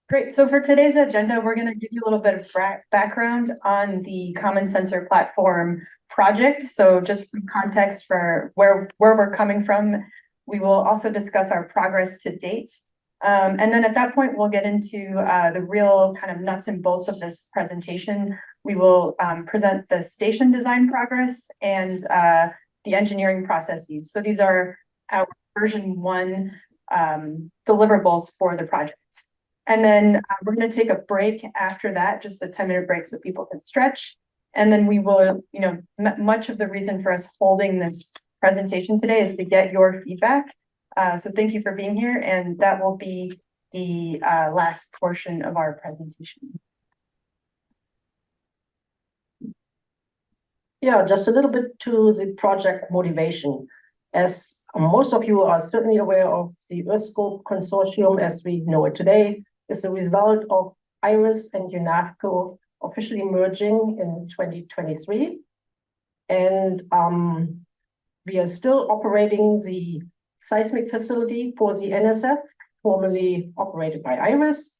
Great. So for today's agenda, we're going to give you a little bit of background on the Common Sensor Platform project. So just for context for where we're coming from, we will also discuss our progress to date. And then at that point, we'll get into the real kind of nuts and bolts of this presentation. We will present the station design progress and the engineering processes. So these are our version 1 deliverables for the project. And then we're going to take a break after that, just a 10-minute break so people can stretch. And then we will, much of the reason for us holding this presentation today is to get your feedback. So thank you for being here. And that will be the last portion of our presentation. Yeah, just a little bit to the project motivation. As most of you are certainly aware of, the EarthScope Consortium, as we know it today, is a result of IRIS and UNAFCO officially merging in 2023. And we are still operating the seismic facility for the NSF, formerly operated by IRIS,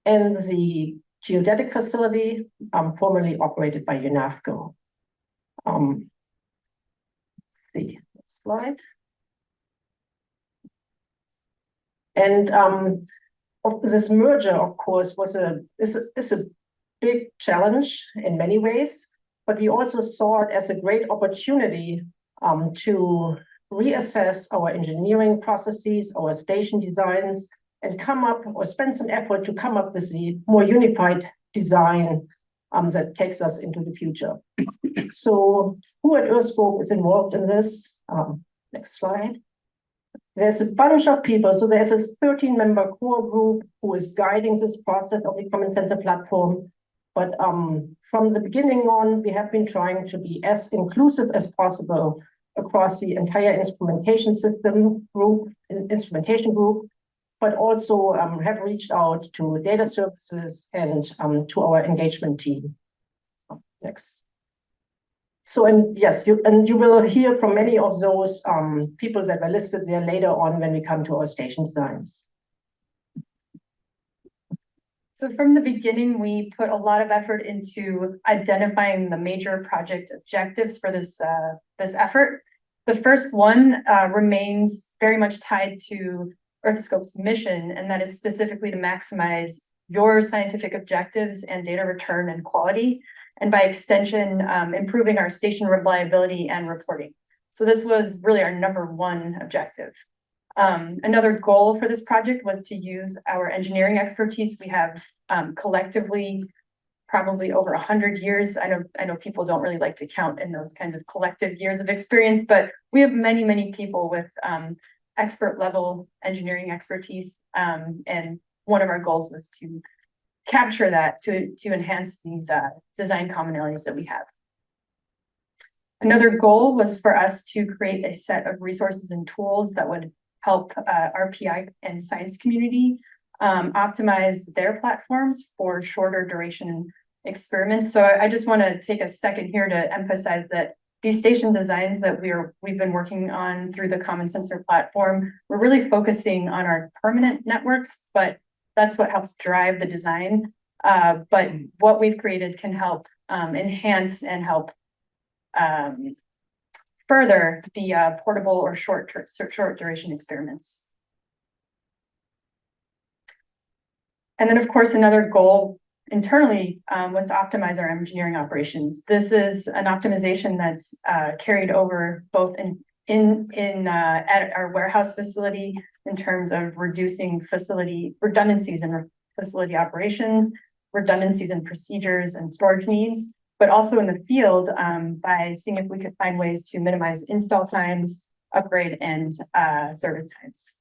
and the geodetic facility, formerly operated by UNAFCO. The next slide. And this merger, of course, is a big challenge in many ways, but we also saw it as a great opportunity to reassess our engineering processes, our station designs, and come up or spend some effort to come up with the more unified design that takes us into the future. So who at EarthScope is involved in this? Next slide. There's a bunch of people. So there's a 13-member core group who is guiding this process of the Common Center platform. But from the beginning on, we have been trying to be as inclusive as possible across the entire instrumentation group, but also have reached out to data services and to our engagement team. Next. So, and yes, you will hear from many of those people that are listed there later on when we come to our station designs. So from the beginning, we put a lot of effort into identifying the major project objectives for this effort. The first one remains very much tied to EarthScope's mission, and that is specifically to maximize your scientific objectives and data return and quality, and by extension, improving our station reliability and reporting. So this was really our #1 objective. Another goal for this project was to use our engineering expertise. We have collectively probably over 100 years. I know people don't really like to count in those kinds of collective years of experience, but we have many, many people with expert level engineering expertise. And one of our goals was to capture that to enhance these design commonalities that we have. Another goal was for us to create a set of resources and tools that would help our PI and science community optimize their platforms for shorter duration experiments. So I just want to take a second here to emphasize that these station designs that we've been working on through the Common Sensor platform, we're really focusing on our permanent networks, but that's what helps drive the design. But what we've created can help enhance and help further the portable or short duration experiments. And then, of course, another goal internally was to optimize our engineering operations. This is an optimization that's carried over both at our warehouse facility in terms of reducing facility redundancies in facility operations, redundancies in procedures and storage needs, but also in the field by seeing if we could find ways to minimize install times, upgrade, and service times.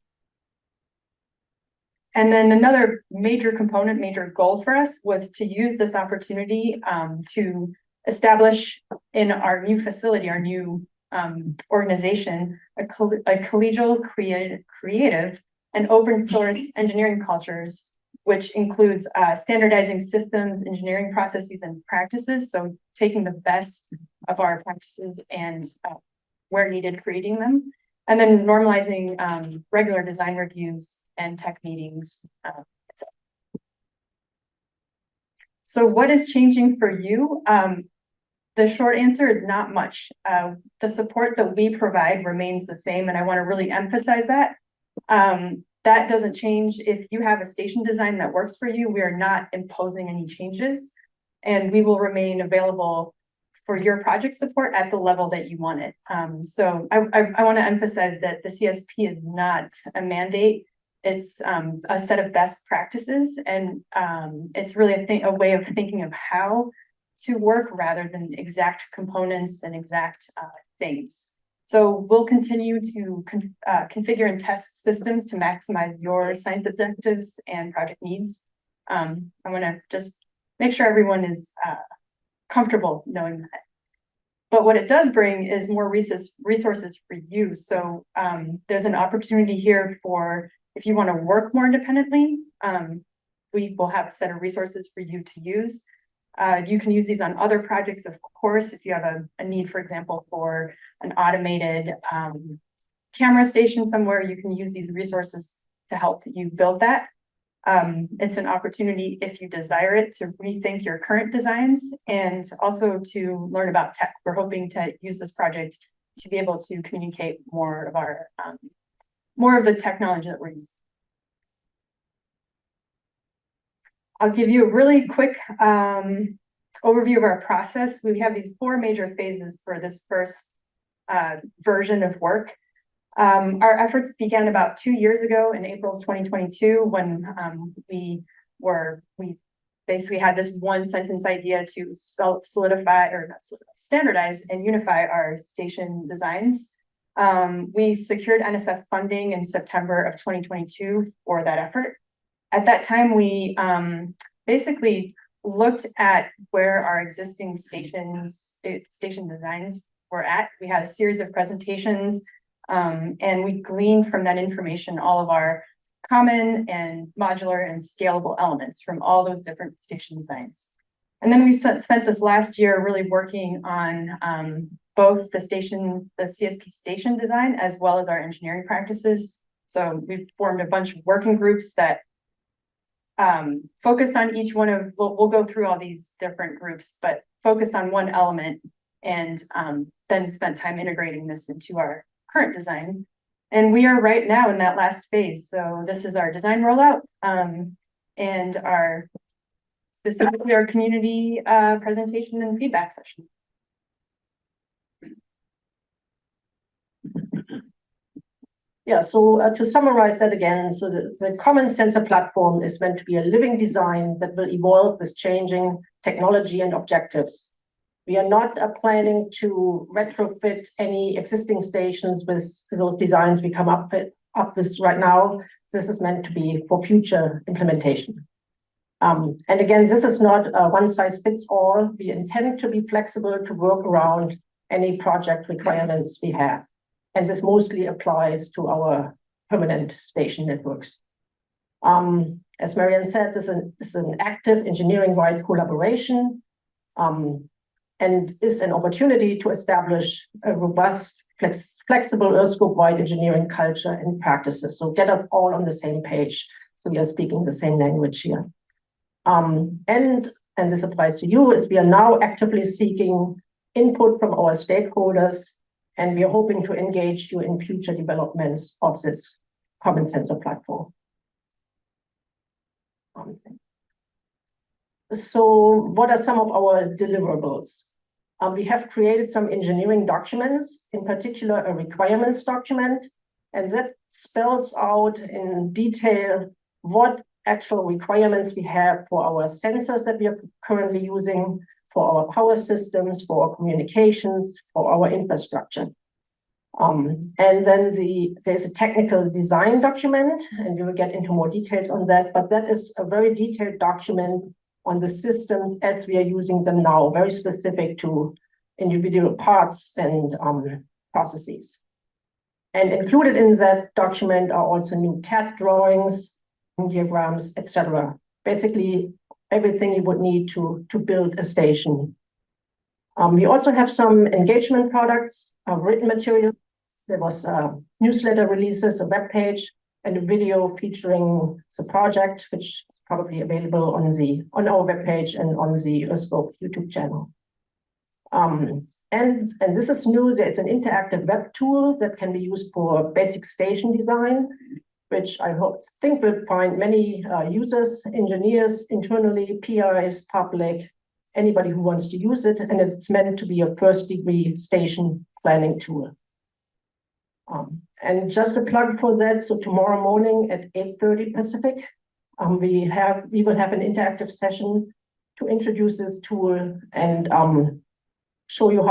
And then another major goal for us was to use this opportunity to establish in our new facility, our new organization, a collegial, creative, and open source engineering cultures, which includes standardizing systems, engineering processes, and practices. So taking the best of our practices and where needed, creating them. And then normalizing regular design reviews and tech meetings. So what is changing for you? The short answer is not much. The support that we provide remains the same, and I want to really emphasize that. That doesn't change. If you have a station design that works for you, we are not imposing any changes, and we will remain available for your project support at the level that you want it. So I want to emphasize that the CSP is not a mandate. It's a set of best practices, and it's really a way of thinking of how to work rather than exact components and exact things. So we'll continue to configure and test systems to maximize your science objectives and project needs. I want to just make sure everyone is comfortable knowing that. But what it does bring is more resources for you. So there's an opportunity here for, if you want to work more independently, we will have a set of resources for you to use. You can use these on other projects, of course, if you have a need, for example, for an automated camera station somewhere, you can use these resources to help you build that. It's an opportunity, if you desire it, to rethink your current designs and also to learn about tech. We're hoping to use this project to be able to communicate more of our more of the technology that we're using. I'll give you a really quick overview of our process. We have these 4 major phases for this first version of work. Our efforts began about 2 years ago in April of 2022 when we basically had this one sentence idea to solidify, or not solidify, standardize and unify our station designs. We secured NSF funding in September of 2022 for that effort. At that time, we basically looked at where our existing station designs were at. We had a series of presentations, and we gleaned from that information all of our common and modular and scalable elements from all those different station designs. And then we've spent this last year really working on both the CSP station design as well as our engineering practices. So we've formed a bunch of working groups that focused on each one of, we'll go through all these different groups, but focused on one element and then spent time integrating this into our current design. And we are right now in that last phase. So this is our design rollout and specifically our community presentation and feedback session. Yeah, so to summarize that again, so the Common Sensor Platform is meant to be a living design that will evolve with changing technology and objectives. We are not planning to retrofit any existing stations with those designs we come up with right now. This is meant to be for future implementation. And again, this is not a one-size-fits-all. We intend to be flexible to work around any project requirements we have. And this mostly applies to our permanent station networks. As Marianne said, this is an active engineering-wide collaboration and is an opportunity to establish a robust, flexible EarthScope-wide engineering culture and practices. So get us all on the same page, so we are speaking the same language here. And this applies to you, as we are now actively seeking input from our stakeholders, and we are hoping to engage you in future developments of this Common Sensor Platform. So what are some of our deliverables? We have created some engineering documents, in particular a requirements document, and that spells out in detail what actual requirements we have for our sensors that we are currently using, for our power systems, for our communications, for our infrastructure. And then there's a technical design document, and we will get into more details on that, but that is a very detailed document on the systems as we are using them now, very specific to individual parts and processes. And included in that document are also new CAD drawings, diagrams, etc. Basically, everything you would need to build a station. We also have some engagement products, written material. There was newsletter releases, a web page, and a video featuring the project, which is probably available on our webpage and on the EarthScope YouTube channel. And this is new. It's an interactive web tool that can be used for basic station design, which I think will find many users, engineers, internally, PIs, public, anybody who wants to use it. And it's meant to be a first-degree station planning tool. And just a plug for that, so tomorrow morning at 8:30 Pacific, we will have an interactive session to introduce this tool and show you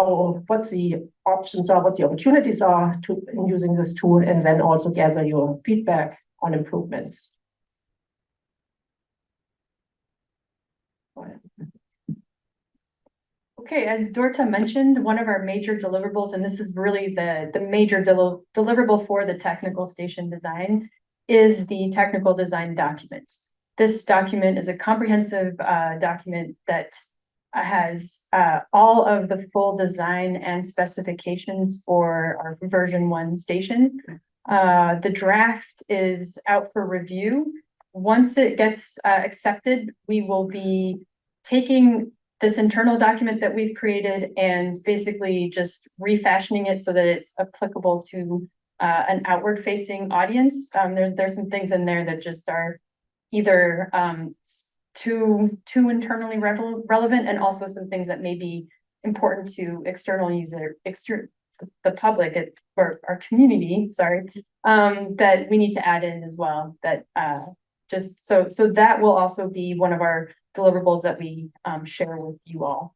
what the options are, what the opportunities are in using this tool, and then also gather your feedback on improvements. Okay, as Dorta mentioned, one of our major deliverables, and this is really the major deliverable for the technical station design, is the technical design document. This document is a comprehensive document that has all of the full design and specifications for our version 1 station. The draft is out for review. Once it gets accepted, we will be taking this internal document that we've created and basically just refashioning it so that it's applicable to an outward-facing audience. There's some things in there that just are either too internally relevant, and also some things that may be important to external user, the public, or our community, sorry, that we need to add in as well. That just so that will also be one of our deliverables that we share with you all.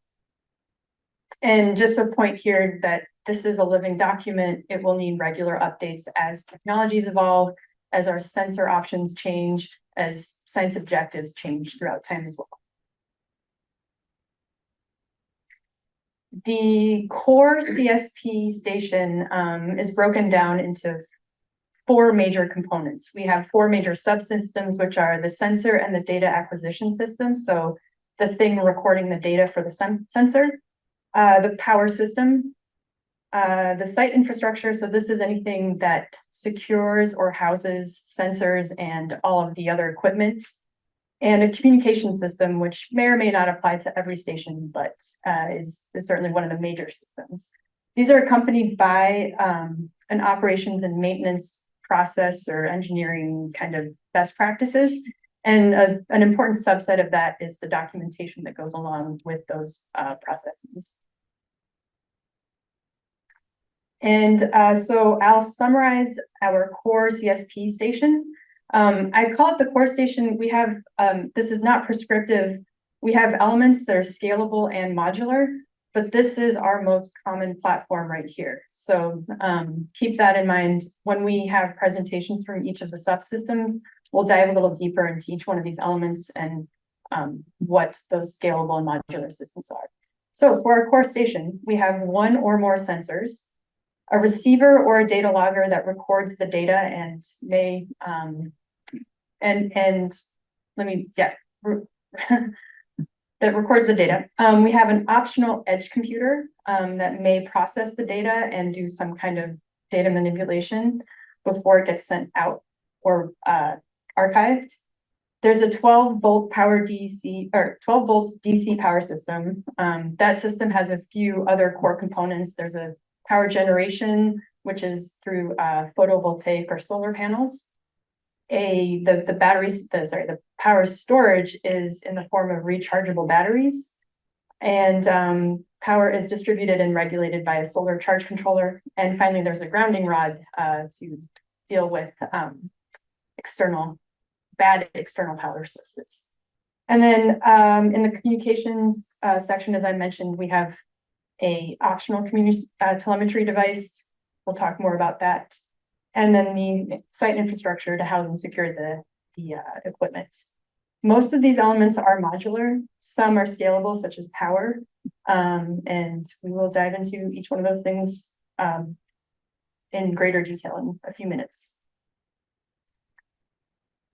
And just a point here that this is a living document. It will need regular updates as technologies evolve, as our sensor options change, as science objectives change throughout time as well. The core CSP station is broken down into 4 major components. We have 4 major subsystems, which are the sensor and the data acquisition system. So the thing recording the data for the sensor, the power system, the site infrastructure. So this is anything that secures or houses sensors and all of the other equipment, and a communication system, which may or may not apply to every station, but is certainly one of the major systems. These are accompanied by an operations and maintenance process or engineering kind of best practices. And an important subset of that is the documentation that goes along with those processes. And so I'll summarize our core CSP station. I call it the core station. We have, this is not prescriptive. We have elements that are scalable and modular, but this is our most common platform right here. So keep that in mind. When we have presentations from each of the subsystems, we'll dive a little deeper into each one of these elements and what those scalable and modular systems are. So for our core station, we have 1 or more sensors, a receiver or a data logger that records the data and may that records the data. We have an optional edge computer that may process the data and do some kind of data manipulation before it gets sent out or archived. There's a 12-volt power DC, or 12 volts DC power system. That system has a few other core components. There's a power generation, which is through photovoltaic or solar panels. The power storage is in the form of rechargeable batteries, and power is distributed and regulated by a solar charge controller. And finally, there's a grounding rod to deal with bad external power sources. And then in the communications section, as I mentioned, we have a optional telemetry device. We'll talk more about that. And then the site infrastructure to house and secure the equipment. Most of these elements are modular. Some are scalable, such as power. And we will dive into each one of those things in greater detail in a few minutes.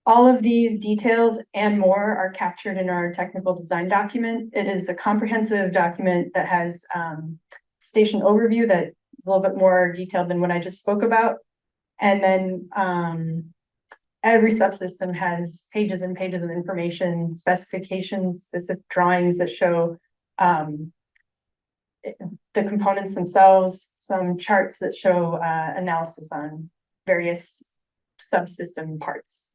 All of these details and more are captured in our technical design document. It is a comprehensive document that has station overview that is a little bit more detailed than what I just spoke about. And then every subsystem has pages and pages of information, specifications, specific drawings that show the components themselves, some charts that show analysis on various subsystem parts.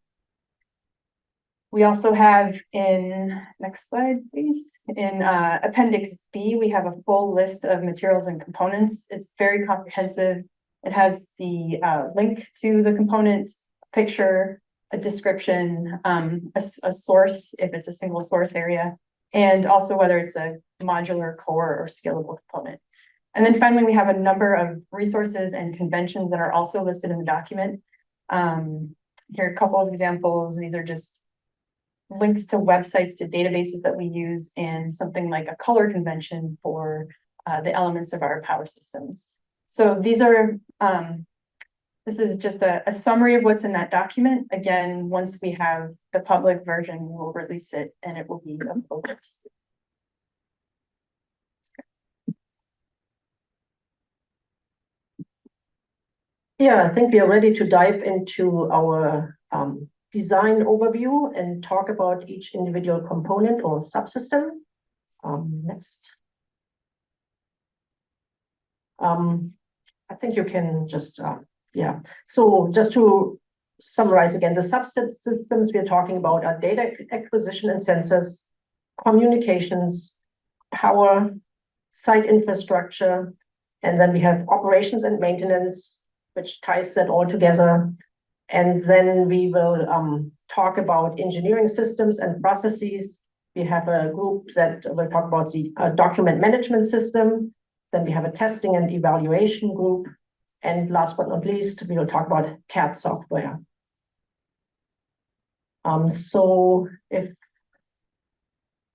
We also have next slide, please. In Appendix B, we have a full list of materials and components. It's very comprehensive. It has the link to the component, picture, a description, a source if it's a single source area, and also whether it's a modular, core, or scalable component. And then finally, we have a number of resources and conventions that are also listed in the document. Here are a couple of examples. These are just links to websites, to databases that we use, and something like a color convention for the elements of our power systems. So these are, this is just a summary of what's in that document. Again, once we have the public version, we'll release it and it will be available. Yeah, I think we are ready to dive into our design overview and talk about each individual component or subsystem. Next. I think you can just, yeah. So just to summarize again, the subsystems we're talking about are data acquisition and sensors, communications, power, site infrastructure, and then we have operations and maintenance, which ties that all together. And then we will talk about engineering systems and processes. We have a group that will talk about the document management system. Then we have a testing and evaluation group. And last but not least, we will talk about CAD software. So if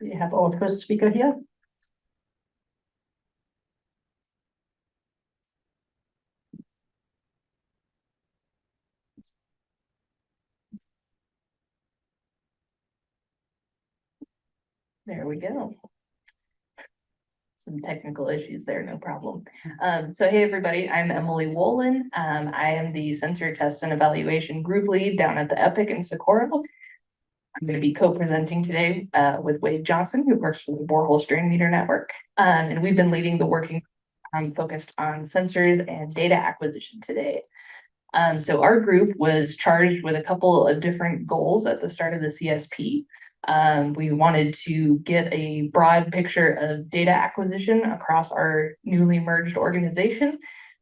we have our first speaker here. There we go. Some technical issues there, no problem. So hey everybody, I'm Emily Wolin. I am the sensor test and evaluation group lead down at the EPIC in Socorro. I'm going to be co-presenting today with Wade Johnson, who works for the Borehole Strain Meter Network. And we've been leading the working focused on sensors and data acquisition today. So our group was charged with a couple of different goals at the start of the CSP. We wanted to get a broad picture of data acquisition across our newly merged organization.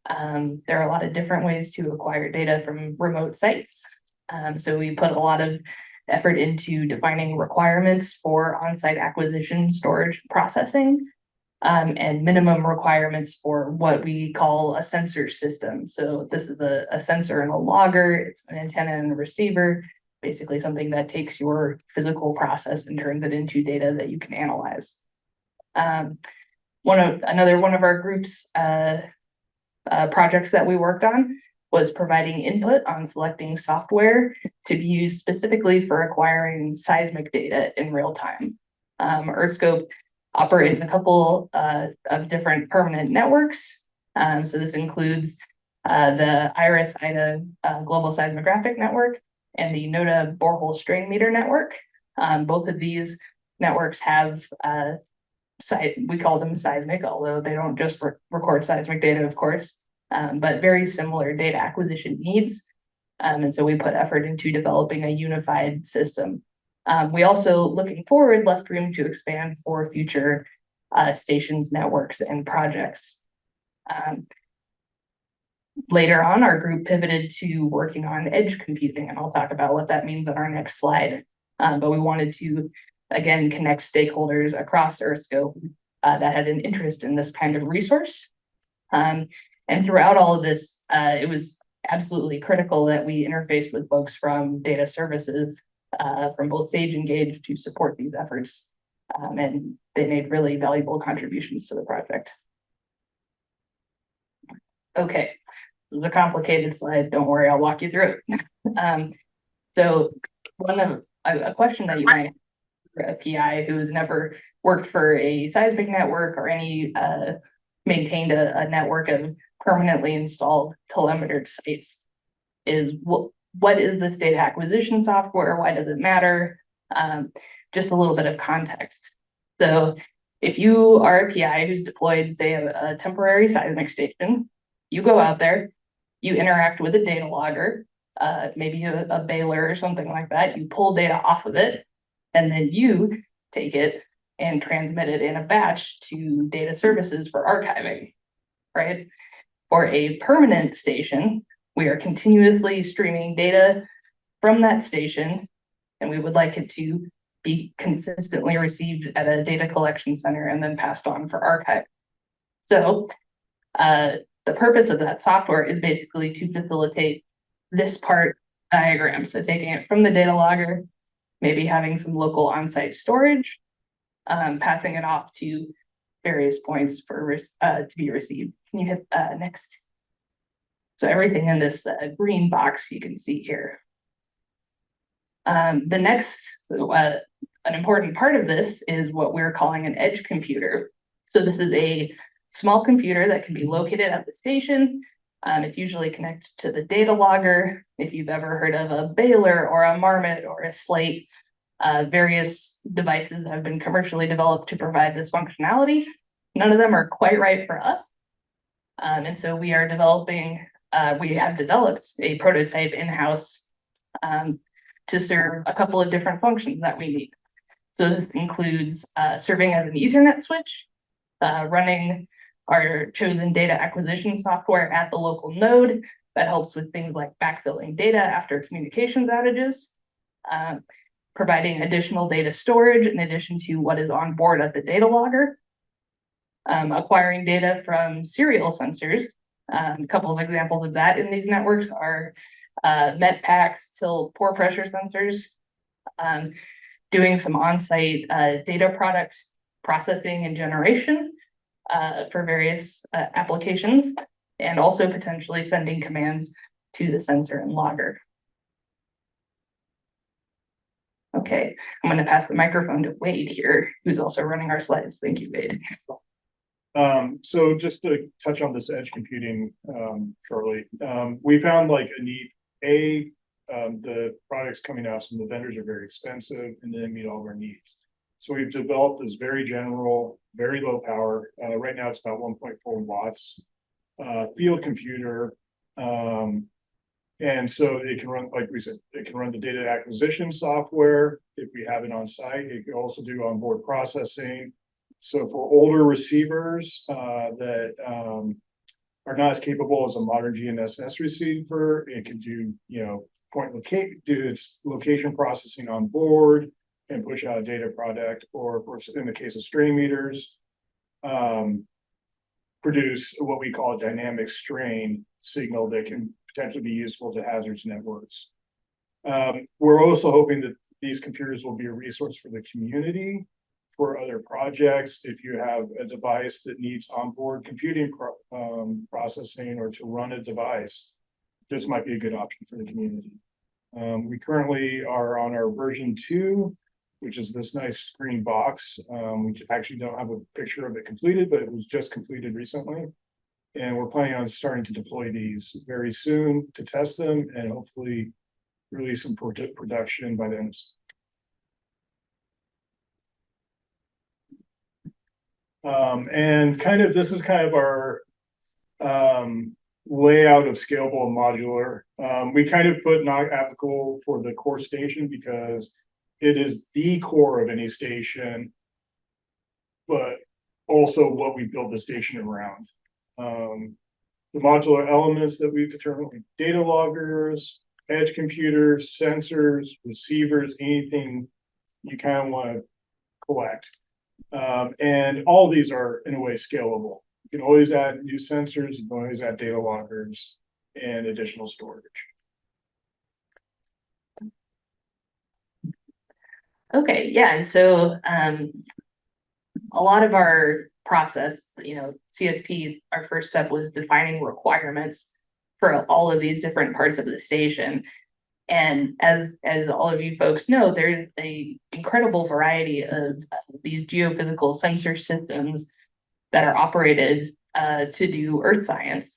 There are a lot of different ways to acquire data from remote sites. So we put a lot of effort into defining requirements for on-site acquisition, storage, processing, and minimum requirements for what we call a sensor system. So this is a sensor and a logger, it's an antenna and a receiver, basically something that takes your physical process and turns it into data that you can analyze. Another one of our group's projects that we worked on was providing input on selecting software to be used specifically for acquiring seismic data in real time. EarthScope operates a couple of different permanent networks. So this includes the IRIS-IDA Global Seismographic Network and the NODA Borehole Strain Meter Network. Both of these networks have we call them seismic, although they don't just record seismic data, of course, but very similar data acquisition needs. And so we put effort into developing a unified system. We also, looking forward, left room to expand for future stations, networks, and projects. Later on, our group pivoted to working on edge computing, and I'll talk about what that means on our next slide. But we wanted to, again, connect stakeholders across EarthScope that had an interest in this kind of resource. And throughout all of this, it was absolutely critical that we interface with folks from data services, from both Sage and Gage to support these efforts. And they made really valuable contributions to the project. Okay, this is a complicated slide. Don't worry, I'll walk you through it. So a question that you might a PI who has never worked for a seismic network or any maintained a network of permanently installed telemetered sites is what is this data acquisition software? Why does it matter? Just a little bit of context. So if you are a PI who's deployed, say, a temporary seismic station, you go out there, you interact with a data logger, maybe a baler or something like that. You pull data off of it, and then you take it and transmit it in a batch to data services for archiving, right? For a permanent station, we are continuously streaming data from that station, and we would like it to be consistently received at a data collection center and then passed on for archive. So the purpose of that software is basically to facilitate this part diagram. So taking it from the data logger, maybe having some local on-site storage, passing it off to various points for to be received. Can you hit next? So everything in this green box you can see here. The next, an important part of this is what we're calling an edge computer. So this is a small computer that can be located at the station. It's usually connected to the data logger. If you've ever heard of a baler or a marmot or a slate, various devices have been commercially developed to provide this functionality. None of them are quite right for us. And so we are developing, we have developed a prototype in-house to serve a couple of different functions that we need. So this includes serving as an Ethernet switch, running our chosen data acquisition software at the local node that helps with things like backfilling data after communications outages, providing additional data storage in addition to what is on board at the data logger, acquiring data from serial sensors. A couple of examples of that in these networks are METPACs, till pore pressure sensors, doing some on-site data product processing and generation for various applications, and also potentially sending commands to the sensor and logger. Okay, I'm going to pass the microphone to Wade here, who's also running our slides. Thank you, Wade. So just to touch on this edge computing shortly, we found like a need. The products coming out from the vendors are very expensive and they meet all of our needs. So we've developed this very general, very low power. Right now it's about 1.4 watts field computer. And so it can run, like we said, it can run the data acquisition software if we have it on site. It can also do onboard processing. So for older receivers that are not as capable as a modern GNSS receiver, it can do, do its location processing on board and push out a data product, or in the case of strain meters, produce what we call a dynamic strain signal that can potentially be useful to hazards networks. We're also hoping that these computers will be a resource for the community for other projects. If you have a device that needs onboard computing processing or to run a device, this might be a good option for the community. We currently are on our version 2, which is this nice green box. We actually don't have a picture of it completed, but it was just completed recently. And we're planning on starting to deploy these very soon to test them and hopefully release some production by the end of and this is kind of our layout of scalable and modular. We kind of put not applicable for the core station because it is the core of any station, but also what we build the station around. The modular elements that we've determined, like data loggers, edge computers, sensors, receivers, anything you kind of want to collect. And all of these are in a way scalable. You can always add new sensors, you can always add data loggers and additional storage. Okay, yeah, and so a lot of our process, CSP, our first step was defining requirements for all of these different parts of the station. And as all of you folks know, there's an incredible variety of these geophysical sensor systems that are operated to do earth science.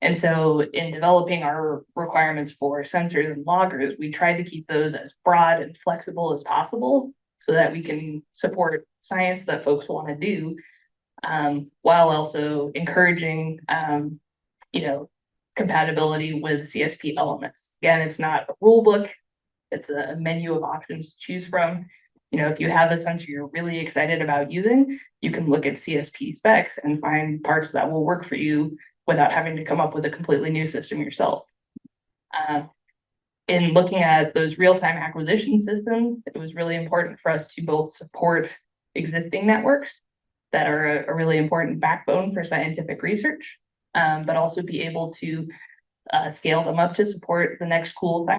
And so in developing our requirements for sensors and loggers, we tried to keep those as broad and flexible as possible so that we can support science that folks want to do, while also encouraging, compatibility with CSP elements. Again, it's not a rule book, it's a menu of options to choose from. If you have a sensor you're really excited about using, you can look at CSP specs and find parts that will work for you without having to come up with a completely new system yourself. In looking at those real-time acquisition systems, it was really important for us to both support existing networks that are a really important backbone for scientific research, but also be able to scale them up to support the next cool thing,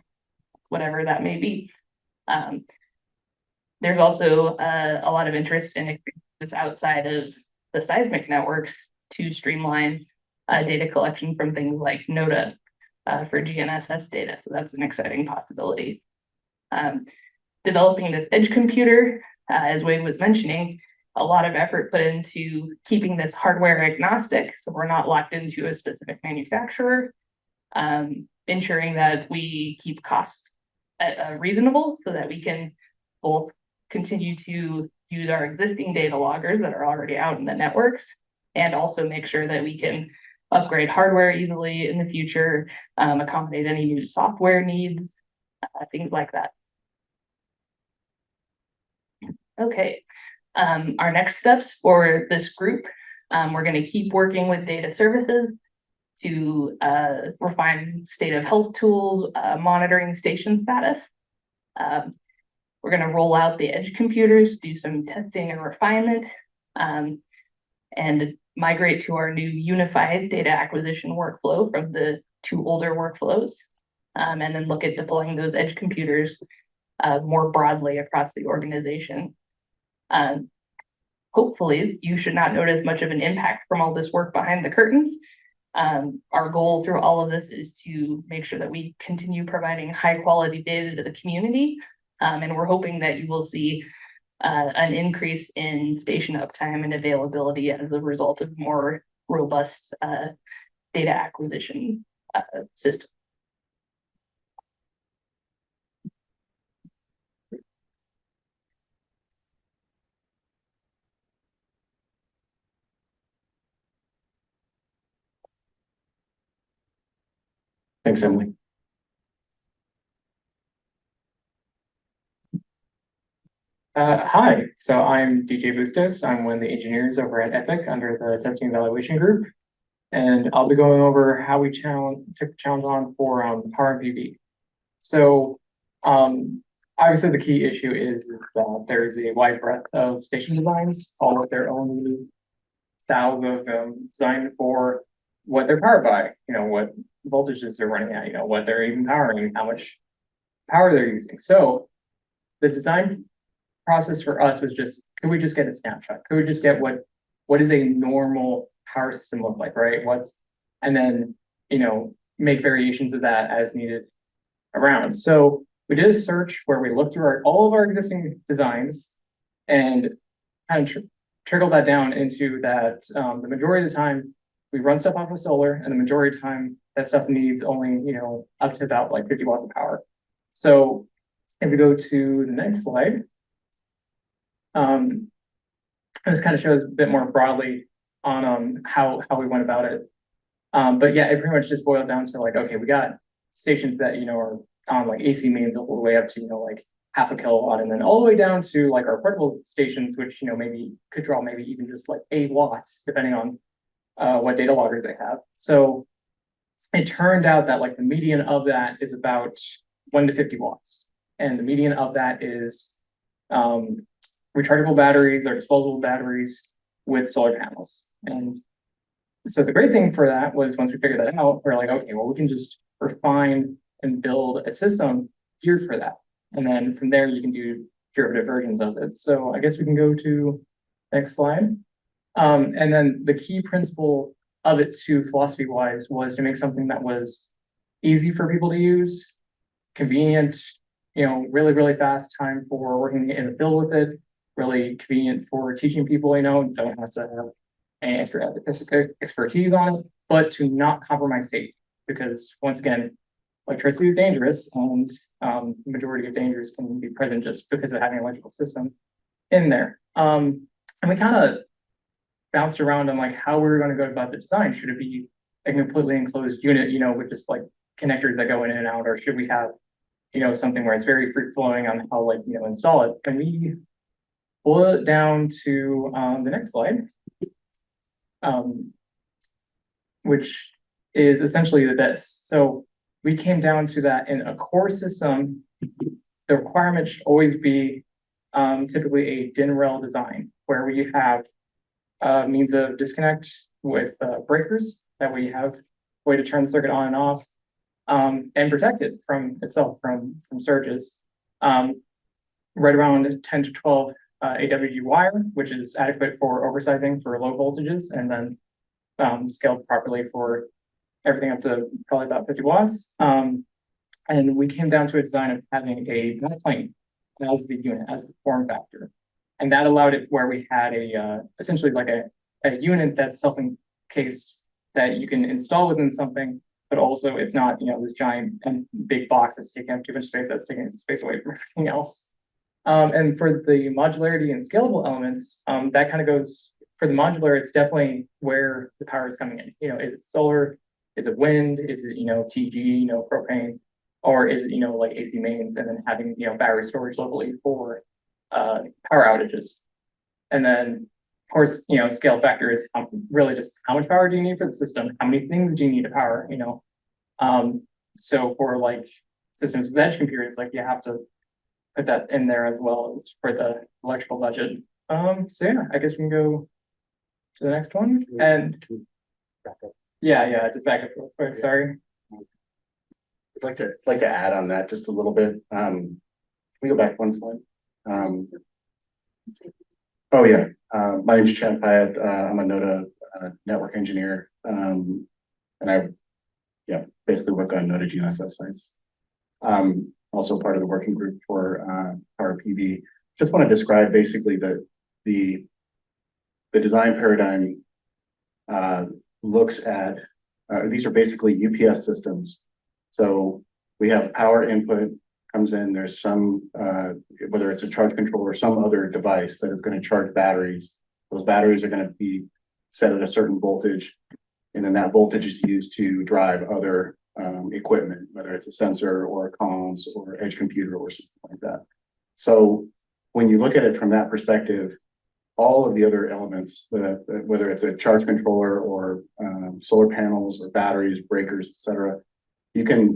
whatever that may be. There's also a lot of interest in this outside of the seismic networks to streamline data collection from things like NODA for GNSS data. So that's an exciting possibility. Developing this edge computer, as Wade was mentioning, a lot of effort put into keeping this hardware agnostic, so we're not locked into a specific manufacturer, ensuring that we keep costs reasonable so that we can both continue to use our existing data loggers that are already out in the networks, and also make sure that we can upgrade hardware easily in the future, accommodate any new software needs, things like that. Okay, our next steps for this group, we're going to keep working with data services to refine state of health tools, monitoring station status. We're going to roll out the edge computers, do some testing and refinement, and migrate to our new unified data acquisition workflow from the two older workflows, and then look at deploying those edge computers more broadly across the organization. Hopefully, you should not notice much of an impact from all this work behind the curtains. Our goal through all of this is to make sure that we continue providing high quality data to the community, and we're hoping that you will see an increase in station uptime and availability as a result of more robust data acquisition system. Thanks, Emily. Hi, so I'm DJ Bustos. I'm one of the engineers over at Epic under the testing evaluation group. And I'll be going over how we took the challenge on for power and PV. So obviously the key issue is that there's a wide breadth of station designs, all with their own styles of design for what they're powered by, what voltages they're running at, what they're even powering, how much power they're using. So the design process for us was could we just get a snapshot? Could we just get what is a normal power system look like, right? And then, make variations of that as needed around. So we did a search where we looked through all of our existing designs and kind of trickled that down into that the majority of the time we run stuff off of solar, and the majority of the time that stuff needs only, up to about like 50 watts of power. So if we go to the next slide, this kind of shows a bit more broadly on how we went about it. But yeah, it pretty much just boiled down to like, okay, we got stations that, are on like AC mains all the way up to, like half a kilowatt, and then all the way down to like our portable stations, which, maybe could draw maybe even just like 8 watts, depending on what data loggers they have. So it turned out that like the median of that is about 1 to 50 watts. And the median of that is rechargeable batteries or disposable batteries with solar panels. And so the great thing for that was once we figured that out, we're like, okay, well, we can just refine and build a system geared for that. And then from there, you can do derivative versions of it. So I guess we can go to next slide. And then the key principle of it too, philosophy-wise, was to make something that was easy for people to use, convenient, really, really fast time for working in the field with it, really convenient for teaching people, don't have to have any extra expertise on it. but to not compromise safety, because once again, electricity is dangerous, and the majority of dangers can be present just because of having an electrical system in there. And we kind of bounced around on like how we were going to go about the design. Should it be a completely enclosed unit, you know, with just like connectors that go in and out, or should we have, you know, something where it's very free flowing on how, like, you know, install it? And we boil it down to the next slide, which is essentially this. So we came down to that in a core system, the requirement should always be typically a DIN rail design, where we have means of disconnect with breakers. That way you have a way to turn the circuit on and off, and protect it from itself from surges. Right around 10 to 12 AWG wire, which is adequate for oversizing for low voltages, and then scaled properly for everything up to probably about 50 watts. And we came down to a design of having a plane as the unit, as the form factor. And that allowed it where we had essentially like a unit that's self-encased that you can install within something, but also it's not, you know, this giant and big box that's taking up too much space, that's taking space away from everything else. And for the modularity and scalable elements, that kind of goes, for the modular, it's definitely where the power is coming in. You know, is it solar? Is it wind? Is it, you know, TG, you know, propane? Or is it, you know, like AC mains, and then having, you know, battery storage locally for power outages? And then, of course, you know, scale factor is really just how much power do you need for the system? How many things do you need to power, you know? So for like systems with edge computers, like you have to put that in there as well as for the electrical budget. So yeah, I guess we can go to the next one. And yeah, just back up real quick, sorry. I'd like to add on that just a little bit. Can we go back one slide? Oh yeah, my name's Chad Pyatt. I'm a NODA network engineer, and I basically work on NODA GNSS sites. Also part of the working group for Power PV. Just want to describe basically the design paradigm looks at these are basically UPS systems. So we have power input comes in, there's some, whether it's a charge controller or some other device that is going to charge batteries. Those batteries are going to be set at a certain voltage, and then that voltage is used to drive other equipment, whether it's a sensor or comms or edge computer or something like that. So when you look at it from that perspective, all of the other elements, whether it's a charge controller or solar panels or batteries, breakers, etc., you can,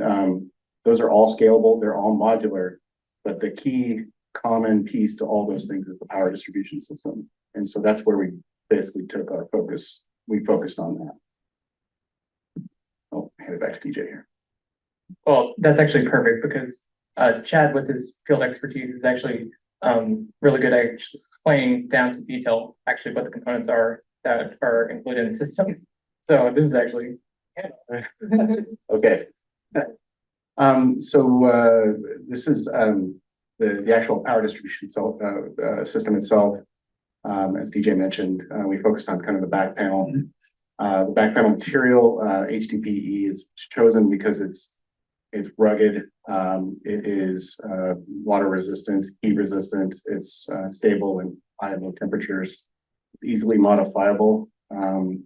those are all scalable, they're all modular, but the key common piece to all those things is the power distribution system. And so that's where we basically took our focus. We focused on that. I'll hand it back to DJ here. Well, that's actually perfect, because Chad, with his field expertise, is actually really good at just explaining down to detail actually what the components are that are included in the system. So this is actually Okay. This is the actual power distribution itself, system itself. As DJ mentioned, we focused on kind of the back panel. The back panel material, HDPE, is chosen because it's rugged. It is water resistant, heat resistant. It's stable in high and low temperatures, easily modifiable, and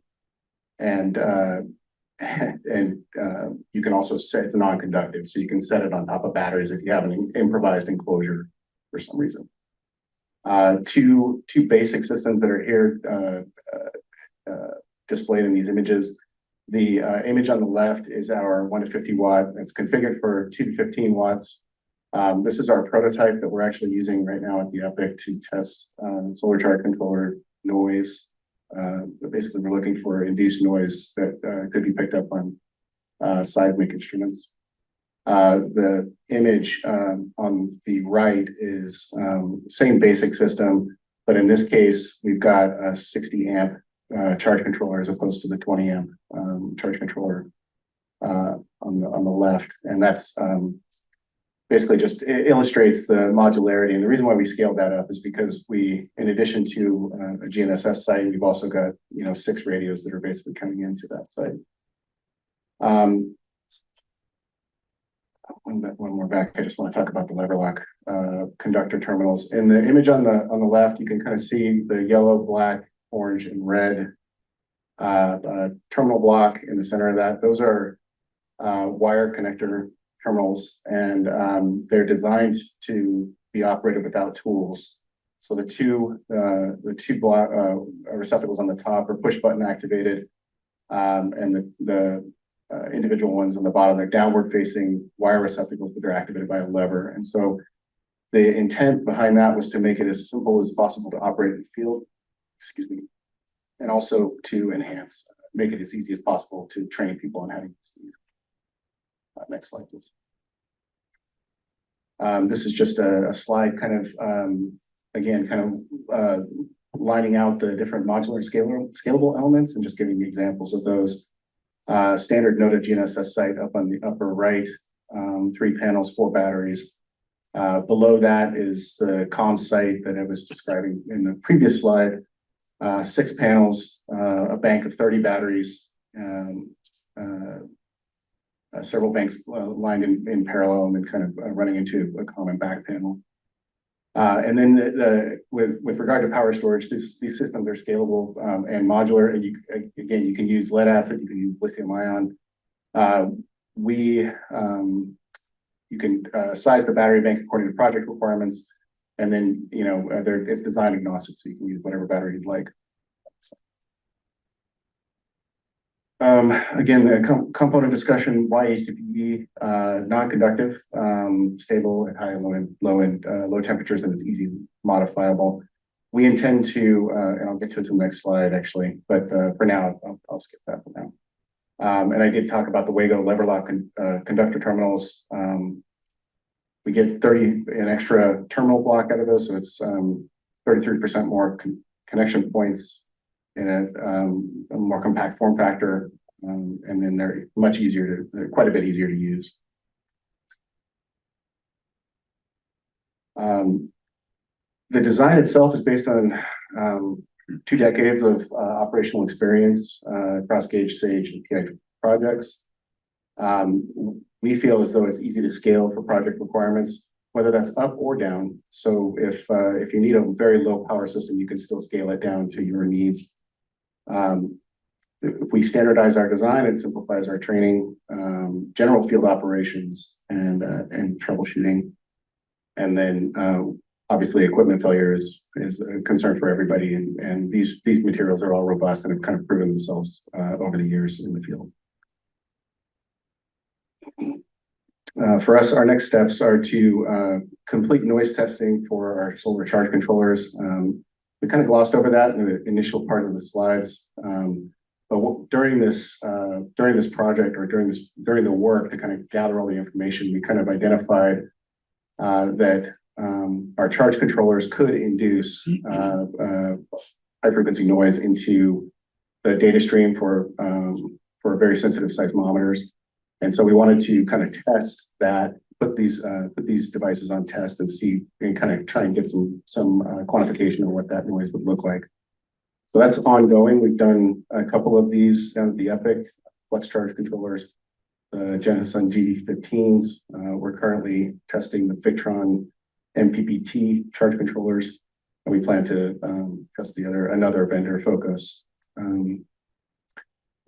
you can also set it's non-conductive, so you can set it on top of batteries if you have an improvised enclosure for some reason. Two basic systems that are here displayed in these images. The image on the left is our 1 to 50 watt. It's configured for 2 to 15 watts. This is our prototype that we're actually using right now at the EPIC to test solar charge controller noise. Basically, we're looking for induced noise that could be picked up on seismic instruments. The image on the right is same basic system, but in this case, we've got a 60 amp charge controller as opposed to the 20 amp charge controller on the left, and that's basically just illustrates the modularity. And the reason why we scaled that up is because we, in addition to a GNSS site, we've also got 6 radios that are basically coming into that site. Um, one more back, I just want to talk about the lever lock conductor terminals. In the image on the left, you can kind of see the yellow, black, orange, and red terminal block in the center of that. Those are wire connector terminals, and they're designed to be operated without tools. So the two block receptacles on the top are push button activated, and the individual ones on the bottom, they're downward facing wire receptacles, but they're activated by a lever. And so the intent behind that was to make it as simple as possible to operate in the field, excuse me, and also to enhance, make it as easy as possible to train people on how to use these. Next slide, please. This is just a slide kind of, again, kind of lining out the different modular scalable elements and just giving you examples of those. Standard NOTA GNSS site up on the upper right, 3 panels, 4 batteries. Below that is the comm site that I was describing in the previous slide. 6 panels, a bank of 30 batteries, several banks lined in parallel and then kind of running into a common back panel. And then with regard to power storage, these systems are scalable and modular, and you can use lead acid, you can use lithium ion. You can size the battery bank according to project requirements, and then it's design agnostic, so you can use whatever battery you'd like. Again, the component discussion, why HDPE, non-conductive, stable at high and low temperatures, and it's easy modifiable. We intend to, and I'll get to it in the next slide actually, but for now, I'll skip that for now. And I did talk about the Wago lever lock conductor terminals. We get an extra terminal block out of those, so it's 33% more connection points in a more compact form factor, and then they're quite a bit easier to use. The design itself is based on 2 decades of operational experience across Gauge, SAGE, and PI projects. We feel as though it's easy to scale for project requirements, whether that's up or down. So if you need a very low power system, you can still scale it down to your needs. If we standardize our design, it simplifies our training, general field operations, and troubleshooting. And then obviously equipment failure is a concern for everybody, and these materials are all robust and have kind of proven themselves over the years in the field. For us, our next steps are to complete noise testing for our solar charge controllers. We kind of glossed over that in the initial part of the slides, but during this project, or during the work to kind of gather all the information, we kind of identified that our charge controllers could induce high frequency noise into the data stream for very sensitive seismometers. And so we wanted to kind of test that, put these devices on test and see, and kind of try and get some quantification of what that noise would look like. So that's ongoing. We've done a couple of these down at the EPIC flex charge controllers, the Genasun GD15s. We're currently testing the Victron MPPT charge controllers, and we plan to test another vendor, Focus.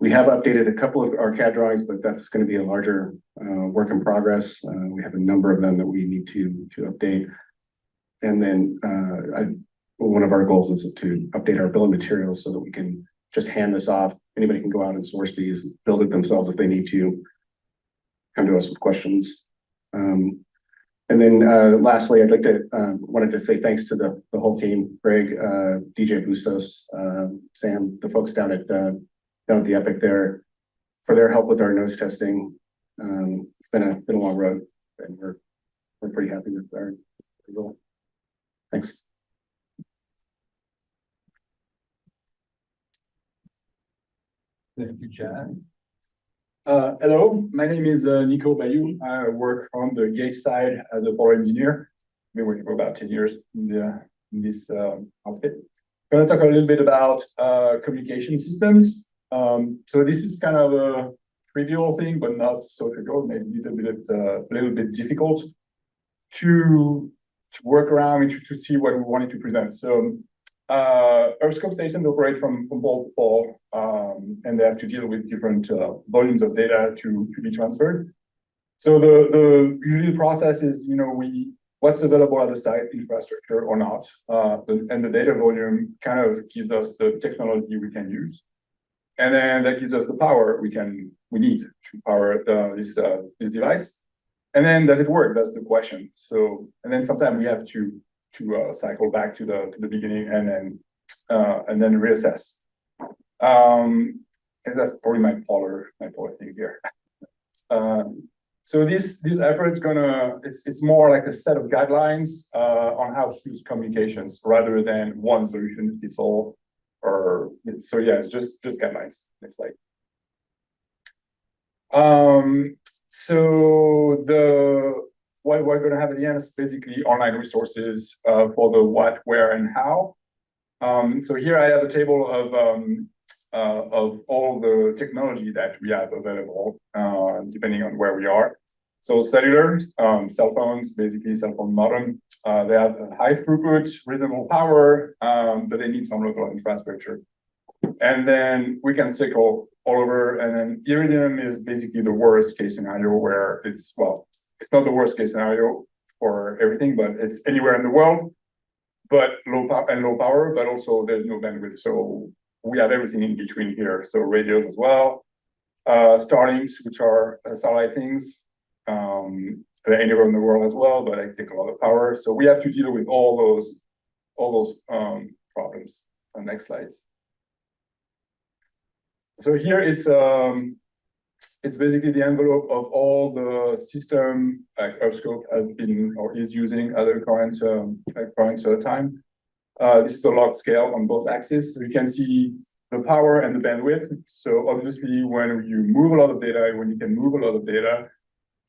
We have updated a couple of our CAD drawings, but that's going to be a larger work in progress. We have a number of them that we need to update. And then one of our goals is to update our bill of materials so that we can just hand this off. Anybody can go out and source these, build it themselves if they need to, come to us with questions. And then lastly, I'd like to wanted to say thanks to the whole team, Greg, DJ Bustos, Sam, the folks down at the EPIC there, for their help with our nose testing. It's been a long road, and we're pretty happy with our result. Thanks. Thank you, Chad. Hello, my name is Nico Bayou. I work on the gauge side as a power engineer. I've been working for about 10 years in this outfit. I'm going to talk a little bit about communication systems. So this is kind of trivial thing, but not so trivial, maybe a little bit difficult to work around and to see what we wanted to present. So EarthScope stations operate from pole to pole, and they have to deal with different volumes of data to be transferred. So the usual process is, what's available at the site, infrastructure or not, and the data volume kind of gives us the technology we can use, and then that gives us the power we need to power this device. And then does it work? That's the question. So, and then sometimes we have to cycle back to the beginning and then reassess. And that's probably my polar thing here. So this effort is it's more like a set of guidelines on how to use communications rather than one solution fits all. So yeah, it's just guidelines. Next slide. So what we're going to have at the end is basically online resources for the what, where, and how. So here I have a table of all the technology that we have available, depending on where we are. So cellular, cell phones, basically cell phone modem. They have a high throughput, reasonable power, but they need some local infrastructure. And then we can cycle all over. And then Iridium is basically the worst case scenario where it's not the worst case scenario for everything, but it's anywhere in the world, but low power, but also there's no bandwidth. So we have everything in between here. So radios as well, Starlinks, which are satellite things, they're anywhere in the world as well, but they take a lot of power. So we have to deal with all those problems. Next slide. So here it's basically the envelope of all the system like EarthScope has been or is using at the current time. This is a log scale on both axes. So you can see the power and the bandwidth. So obviously, when you move a lot of data, when you can move a lot of data,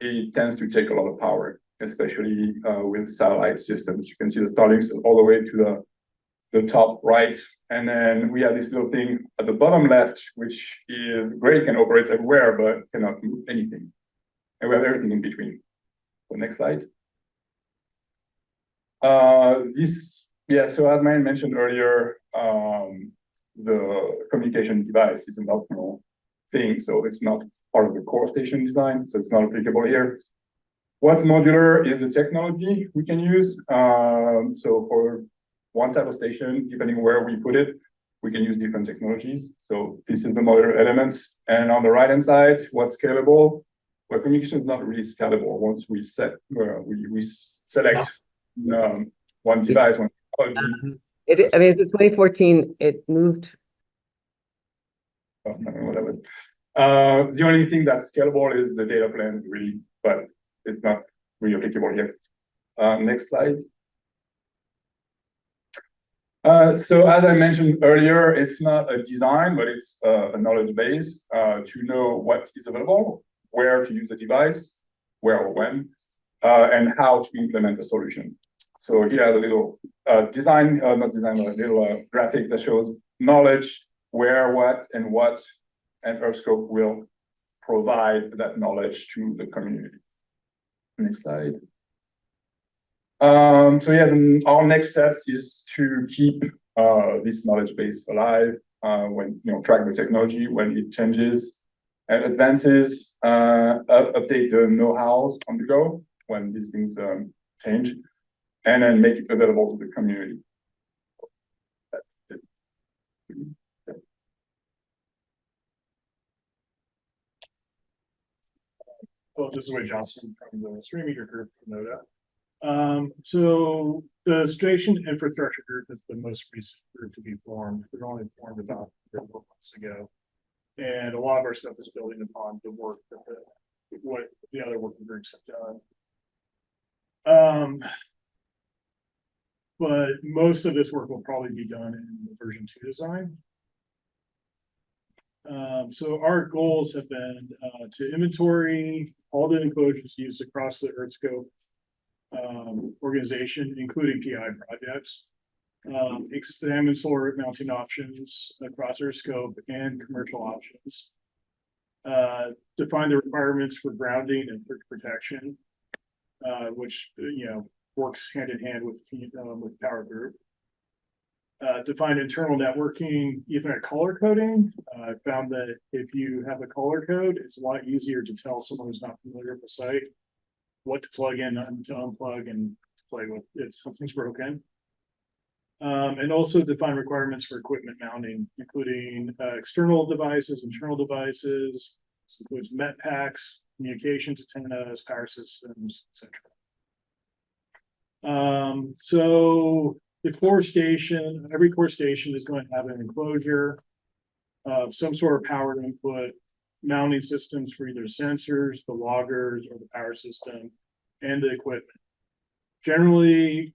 it tends to take a lot of power, especially with satellite systems. You can see the Starlinks all the way to the top right. And then we have this little thing at the bottom left, which is great, can operate everywhere, but cannot move anything. And we have everything in between. So next slide. So as Marianne mentioned earlier, the communication device is an optional thing. So it's not part of the core station design. So it's not applicable here. What's modular is the technology we can use. So for one type of station, depending where we put it, we can use different technologies. So this is the modular elements. And on the right-hand side, what's scalable? Well, communication is not really scalable. Once we select one device, one technology. It's 2014, it moved. I don't know what that was. The only thing that's scalable is the data plans, really, but it's not really applicable here. Next slide. So as I mentioned earlier, it's not a design, but it's a knowledge base to know what is available, where to use the device, where or when, and how to implement a solution. So here are the little graphic that shows knowledge, where, what, and EarthScope will provide that knowledge to the community. Next slide. So yeah, then our next steps is to keep this knowledge base alive when track the technology when it changes and advances, update the know-hows on the go when these things change, and then make it available to the community. That's it. Well, this is Wade Johnson from the Stream Meter Group from NODA. So the station infrastructure group is the most recent group to be formed. It was only formed about 4 months ago. And a lot of our stuff is building upon the work that what the other working groups have done. But most of this work will probably be done in the version 2 design. So our goals have been to inventory all the enclosures used across the EarthScope organization, including PI projects, examine solar mounting options across EarthScope and commercial options, Define the requirements for grounding and for protection, which, works hand in hand with power group. Define internal networking, Ethernet color coding. I found that if you have a color code, it's a lot easier to tell someone who's not familiar with the site what to plug in and to unplug and to play with if something's broken. And also define requirements for equipment mounting, including external devices, internal devices. This includes MET packs, communications antennas, power systems, etc. So the core station, every core station is going to have an enclosure of some sort of power input, mounting systems for either sensors, the loggers, or the power system, and the equipment. Generally,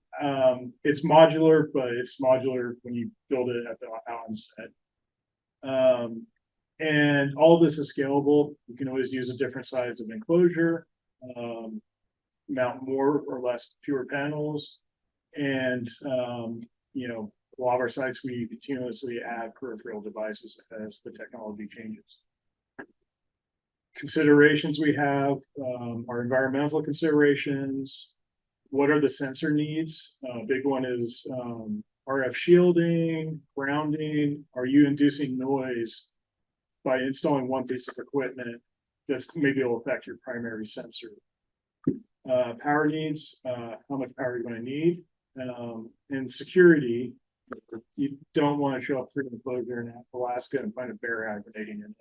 it's modular, but it's modular when you build it at the onset. And all this is scalable. You can always use a different size of enclosure, mount more or less fewer panels, and a lot of our sites we continuously add peripheral devices as the technology changes. Considerations we have are environmental considerations. What are the sensor needs? Big one is RF shielding, grounding. Are you inducing noise by installing one piece of equipment that's maybe will affect your primary sensor? Power needs, how much power you're going to need, and security. You don't want to show up through the enclosure in Alaska and find a bear hibernating in it.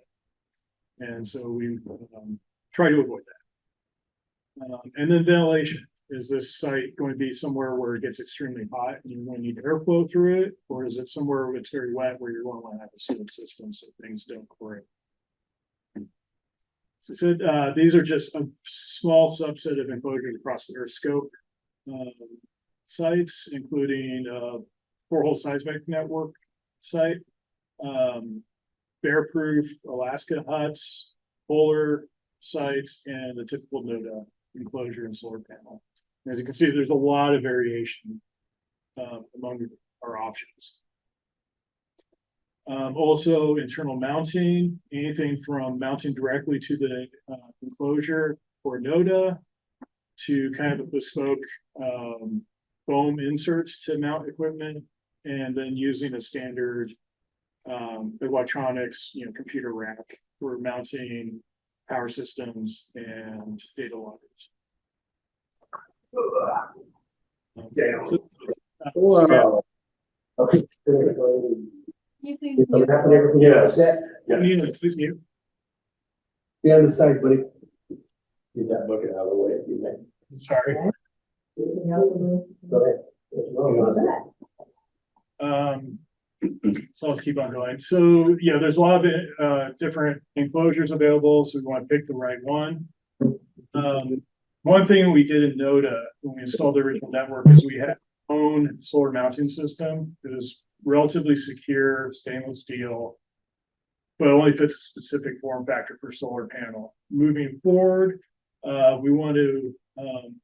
And so we try to avoid that. And then ventilation. Is this site going to be somewhere where it gets extremely hot and you're going to need airflow through it? Or is it somewhere where it's very wet where you're going to want to have a sealed system so things don't corrode? So I said, these are just a small subset of enclosures across the EarthScope sites, including 4-hole seismic network site, bear-proof Alaska huts, polar sites, and the typical NODA enclosure and solar panel. As you can see, there's a lot of variation among our options. Also, internal mounting, anything from mounting directly to the enclosure or NODA to kind of a bespoke foam inserts to mount equipment, and then using a standard electronics, computer rack for mounting power systems and data loggers. Okay. Yes. Yes. Please mute. Be on the side, buddy. Get that bucket out of the way if you may. Sorry. Go ahead. What's wrong? So I'll keep on going. So yeah, there's a lot of different enclosures available, so we want to pick the right one. One thing we did in NODA when we installed the original network is we had our own solar mounting system. It was relatively secure, stainless steel, but only fits a specific form factor for solar panel. Moving forward, we want to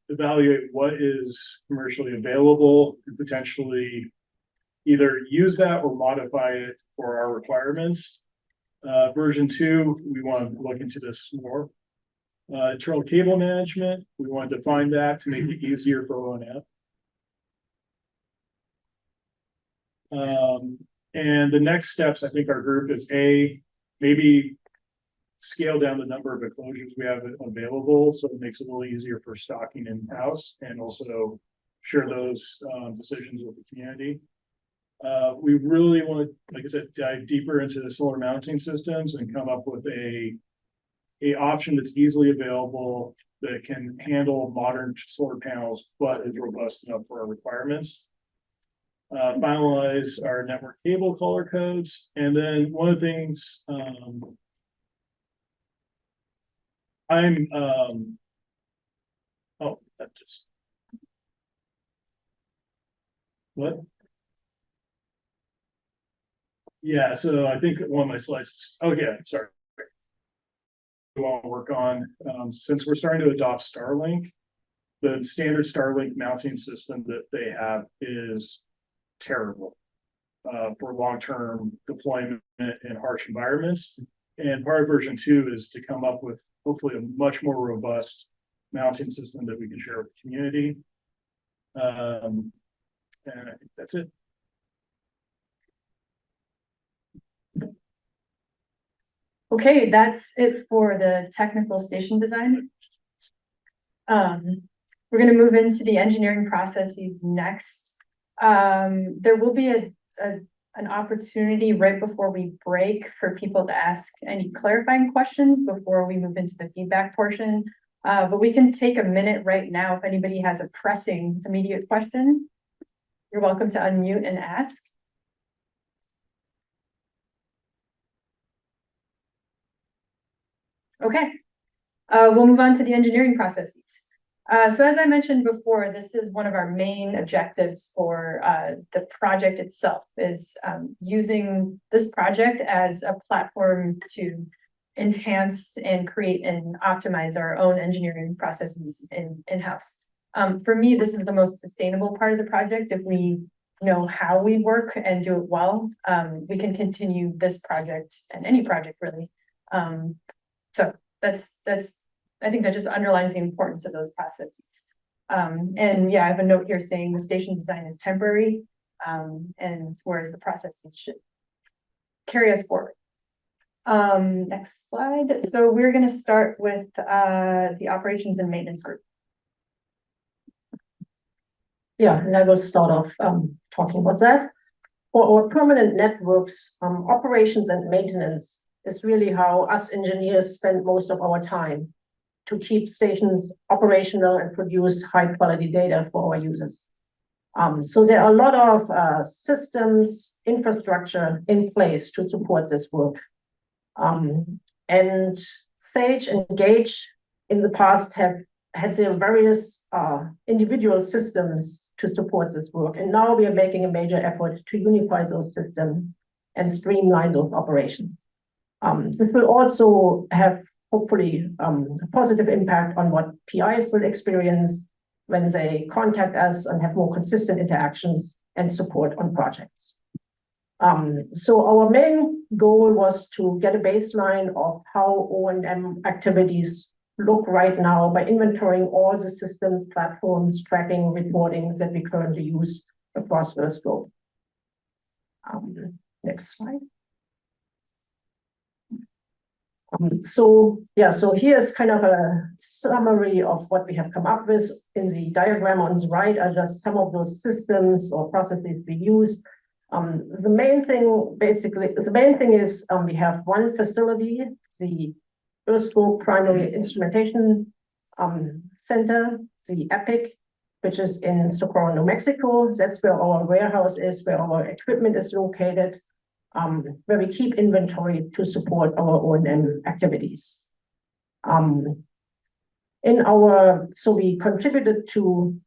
evaluate what is commercially available and potentially either use that or modify it for our requirements. Version 2, we want to look into this more. Internal cable management, we want to define that to make it easier for O&M. And the next steps, I think our group is maybe scale down the number of enclosures we have available, so it makes it a little easier for stocking in-house, and also share those decisions with the community. We really want to, like I said, dive deeper into the solar mounting systems and come up with a option that's easily available that can handle modern solar panels, but is robust enough for our requirements. Finalize our network cable color codes. And then one of the things oh, that just, what? Yeah, so I think one of my slides, oh yeah, sorry. We want to work on, since we're starting to adopt Starlink, the standard Starlink mounting system that they have is terrible for long-term deployment in harsh environments. And part of version 2 is to come up with hopefully a much more robust mounting system that we can share with the community. And I think that's it. Okay, that's it for the technical station design. We're gonna move into the engineering processes next. There will be an opportunity right before we break for people to ask any clarifying questions before we move into the feedback portion. But we can take a minute right now if anybody has a pressing immediate question. You're welcome to unmute and ask. Okay, we'll move on to the engineering processes. So as I mentioned before, this is one of our main objectives for the project itself, is using this project as a platform to enhance and create and optimize our own engineering processes in-house. For me, this is the most sustainable part of the project. If we know how we work and do it well, we can continue this project and any project really. So I think that just underlines the importance of those processes. And yeah, I have a note here saying the station design is temporary, and whereas the processes should carry us forward. Next slide. So we're going to start with the operations and maintenance group. Yeah, and I will start off talking about that. For our permanent networks, operations and maintenance is really how us engineers spend most of our time to keep stations operational and produce high quality data for our users. So there are a lot of systems, infrastructure in place to support this work. And Sage and Gage in the past have had their various individual systems to support this work. And now we are making a major effort to unify those systems and streamline those operations. This will also have hopefully a positive impact on what PIs will experience when they contact us and have more consistent interactions and support on projects. So our main goal was to get a baseline of how O&M activities look right now by inventorying all the systems, platforms, tracking, reporting that we currently use across EarthScope. Next slide. So here's kind of a summary of what we have come up with. In the diagram on the right are just some of those systems or processes we use. The main thing is we have one facility, the EarthScope Primary Instrumentation Center, the EPIC, which is in Socorro, New Mexico. That's where our warehouse is, where our equipment is located. Where we keep inventory to support our O&M activities. So we contributed to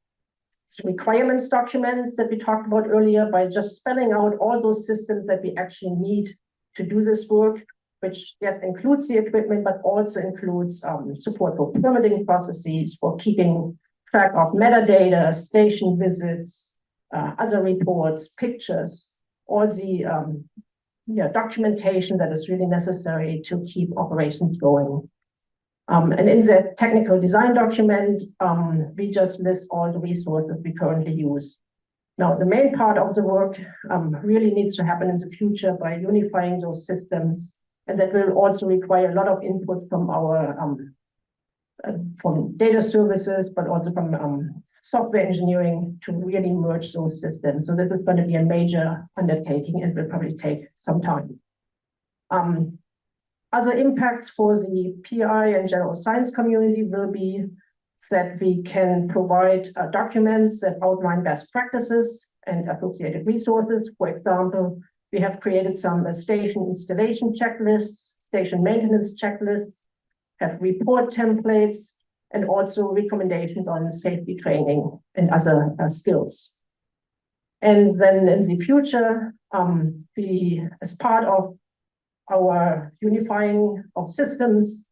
requirements documents that we talked about earlier by just spelling out all those systems that we actually need to do this work, which yes, includes the equipment, but also includes support for permitting processes, for keeping track of metadata, station visits, other reports, pictures, all the documentation that is really necessary to keep operations going. And in the technical design document, we just list all the resources we currently use. Now, the main part of the work really needs to happen in the future by unifying those systems, and that will also require a lot of input from our from data services, but also from software engineering to really merge those systems. So this is going to be a major undertaking and will probably take some time. Other impacts for the PI and general science community will be that we can provide documents that outline best practices and associated resources. For example, we have created some station installation checklists, station maintenance checklists, have report templates, and also recommendations on safety training and other skills. And then in the future, as part of our unifying of systems,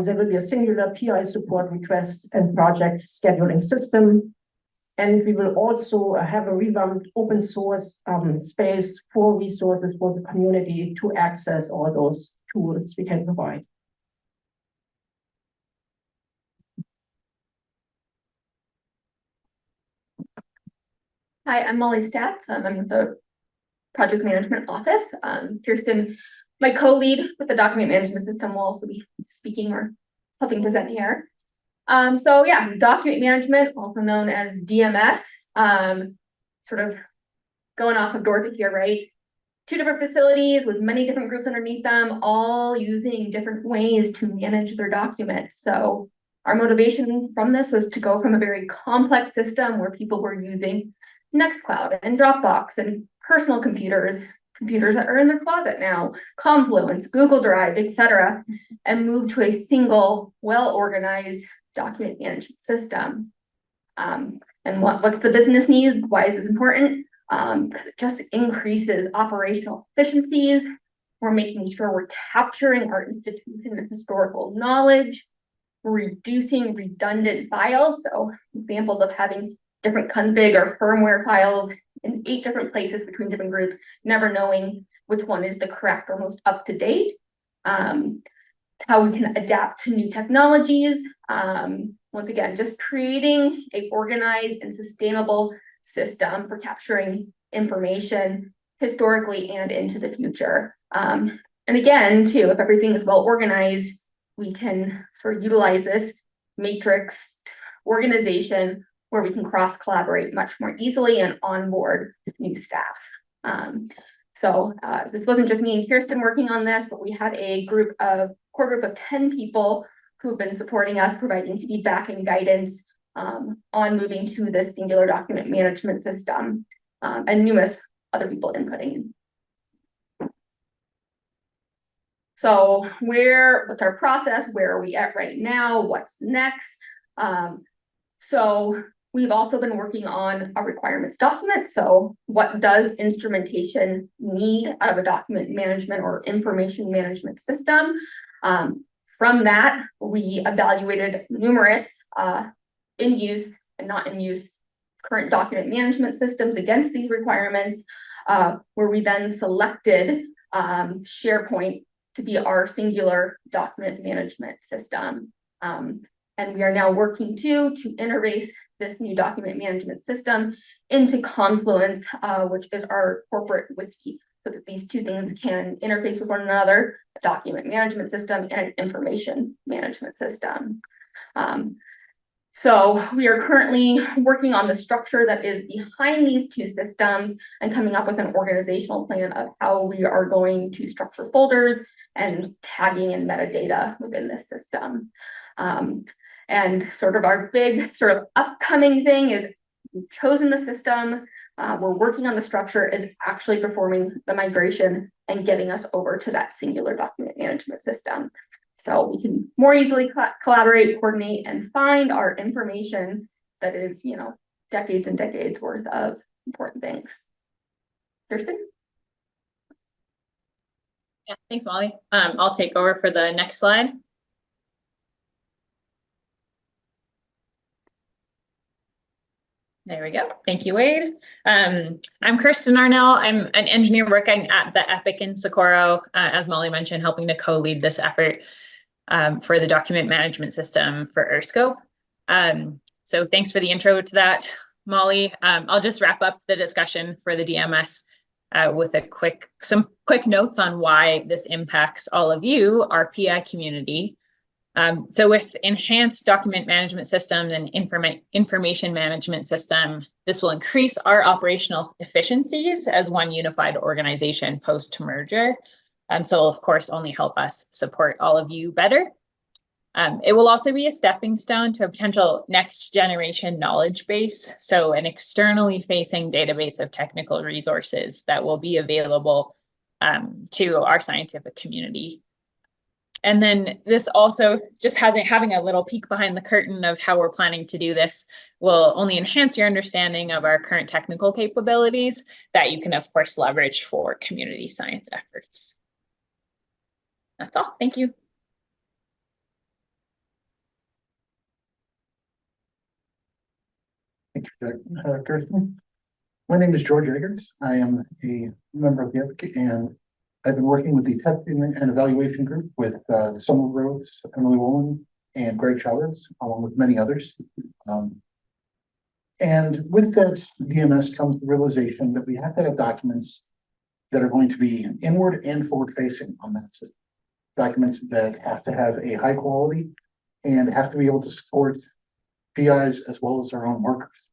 there will be a singular PI support request and project scheduling system. And we will also have a revamped open source space for resources for the community to access all those tools we can provide. Hi, I'm Molly Statz. I'm with the Project Management Office. Kirsten, my co-lead with the document management system, will also be speaking or helping present here. So yeah, document management, also known as DMS, sort of going off of Dorothy here, right? 2 different facilities with many different groups underneath them, all using different ways to manage their documents. So our motivation from this was to go from a very complex system where people were using Nextcloud and Dropbox and personal computers that are in their closet now, Confluence, Google Drive, etc., and move to a single, well-organized document management system. And what's the business need? Why is this important? Because it just increases operational efficiencies. We're making sure we're capturing our institution and historical knowledge. We're reducing redundant files. So examples of having different config or firmware files in 8 different places between different groups, never knowing which one is the correct or most up-to-date. How we can adapt to new technologies. Once again, just creating a organized and sustainable system for capturing information historically and into the future. And again, too, if everything is well organized, we can sort of utilize this matrix organization where we can cross-collaborate much more easily and onboard new staff. So this wasn't just me and Kirsten working on this, but we had a core group of 10 people who've been supporting us, providing feedback and guidance on moving to this singular document management system, and numerous other people inputting. So what's our process? Where are we at right now? What's next? So we've also been working on a requirements document. So what does instrumentation need out of a document management or information management system? From that, we evaluated numerous in use and not in use current document management systems against these requirements, where we then selected SharePoint to be our singular document management system. And we are now working to interface this new document management system into Confluence, which is our corporate wiki, so that these 2 things can interface with one another, a document management system and an information management system. So we are currently working on the structure that is behind these 2 systems and coming up with an organizational plan of how we are going to structure folders and tagging and metadata within this system. And sort of our big sort of upcoming thing is we've chosen the system, we're working on the structure, is actually performing the migration and getting us over to that singular document management system. So we can more easily collaborate, coordinate, and find our information that is, decades and decades worth of important things. Kirsten? Yeah, thanks, Molly. I'll take over for the next slide. There we go. Thank you, Wade. I'm Kirsten Arnell. I'm an engineer working at the Epic in Socorro, as Molly mentioned, helping to co-lead this effort for the document management system for EarthScope. So thanks for the intro to that, Molly. I'll just wrap up the discussion for the DMS with some quick notes on why this impacts all of you, our PI community. So with enhanced document management systems and information management system, this will increase our operational efficiencies as one unified organization post-merger. So it'll, of course, only help us support all of you better. It will also be a stepping stone to a potential next generation knowledge base. So an externally facing database of technical resources that will be available to our scientific community. And then this also just having a little peek behind the curtain of how we're planning to do this will only enhance your understanding of our current technical capabilities that you can, of course, leverage for community science efforts. That's all. Thank you. Thank you, Kirsten. My name is George Eggers. I am a member of the Epic and I've been working with the testing and evaluation group with Summer Rose, Emily Wolin, and Greg Chavez, along with many others. And with that DMS comes the realization that we have to have documents that are going to be inward and forward facing on that system. Documents that have to have a high quality and have to be able to support PIs as well as our own workers.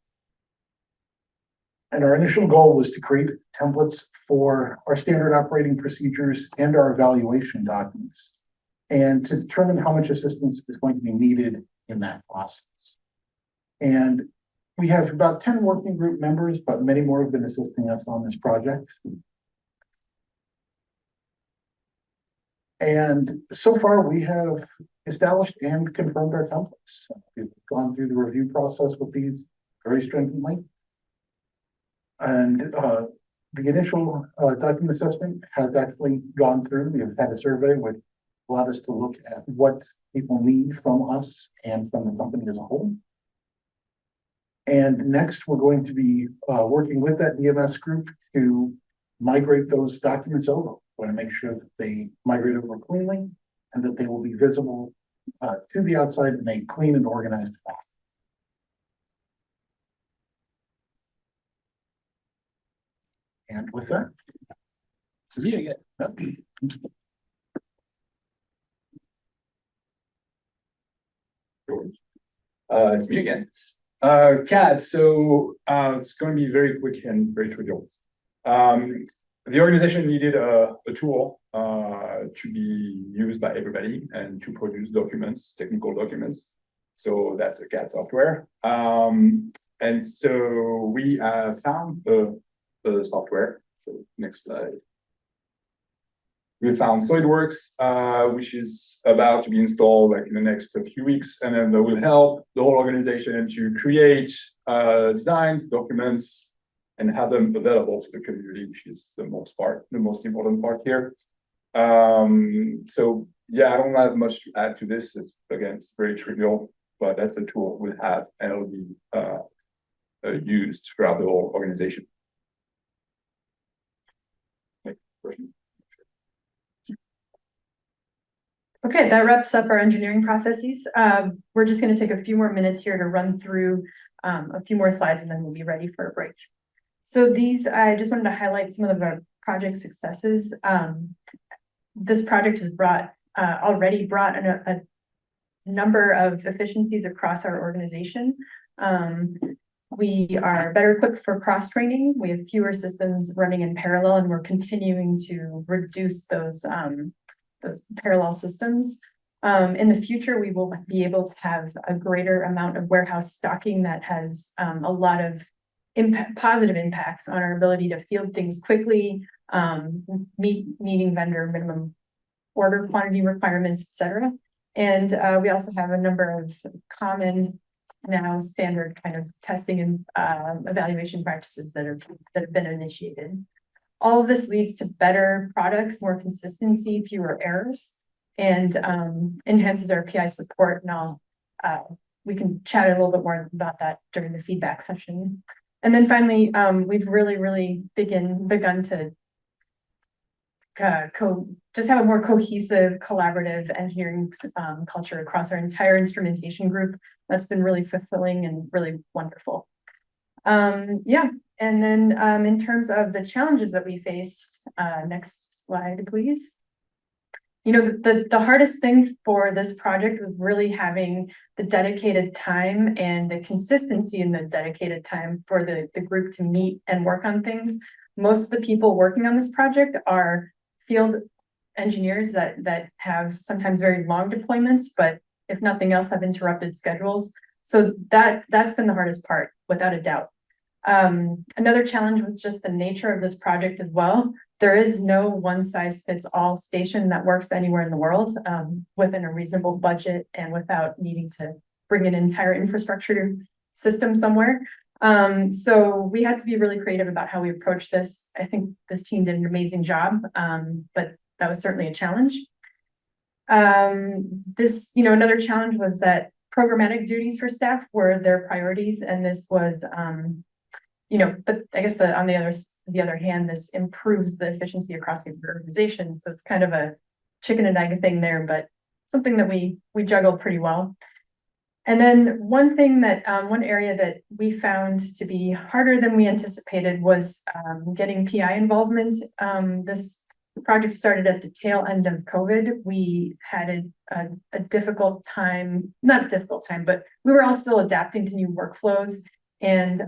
And our initial goal was to create templates for our standard operating procedures and our evaluation documents, and to determine how much assistance is going to be needed in that process. And we have about 10 working group members, but many more have been assisting us on this project. And so far we have established and confirmed our templates. We've gone through the review process with these very stringently. And the initial document assessment has actually gone through. We've had a survey which allowed us to look at what people need from us and from the company as a whole. And next, we're going to be working with that DMS group to migrate those documents over. We want to make sure that they migrate over cleanly and that they will be visible to the outside in a clean and organized fashion. And with that, It's me again. It's me again. CAD, so it's going to be very quick and very trivial. The organization needed a tool to be used by everybody and to produce documents, technical documents. So that's a CAD software. And so we found the software. So next slide. We found SolidWorks, which is about to be installed like in the next few weeks, and then that will help the whole organization to create designs, documents, and have them available to the community, which is the most important part here. So yeah, I don't have much to add to this. It's very trivial, but that's a tool we'll have and it'll be used throughout the whole organization. Next question. Okay, that wraps up our engineering processes. We're just going to take a few more minutes here to run through a few more slides and then we'll be ready for a break. So I just wanted to highlight some of our project successes. This project has already brought a number of efficiencies across our organization. We are better equipped for cross-training. We have fewer systems running in parallel, and we're continuing to reduce those parallel systems. In the future, we will be able to have a greater amount of warehouse stocking that has a lot of positive impacts on our ability to field things quickly, meeting vendor minimum order quantity requirements, etc. And we also have a number of common now standard kind of testing and evaluation practices that have been initiated. All of this leads to better products, more consistency, fewer errors, and enhances our PI support. Now, we can chat a little bit more about that during the feedback session. And then finally, we've really begun to just have a more cohesive, collaborative engineering culture across our entire instrumentation group. That's been really fulfilling and really wonderful. Yeah, and then in terms of the challenges that we faced, next slide, please. You know, the hardest thing for this project was really having the dedicated time and the consistency in the dedicated time for the group to meet and work on things. Most of the people working on this project are field engineers that have sometimes very long deployments, but if nothing else, have interrupted schedules. So that's been the hardest part, without a doubt. Another challenge was just the nature of this project as well. There is no one-size-fits-all station that works anywhere in the world within a reasonable budget and without needing to bring an entire infrastructure system somewhere. So we had to be really creative about how we approach this. I think this team did an amazing job, but that was certainly a challenge. Another challenge was that programmatic duties for staff were their priorities, and this was but I guess on the other hand, this improves the efficiency across the organization. So it's kind of a chicken and egg thing there, but something that we juggled pretty well. And then one area that we found to be harder than we anticipated was getting PI involvement. This project started at the tail end of COVID. We had a difficult time, not difficult time, but we were all still adapting to new workflows. And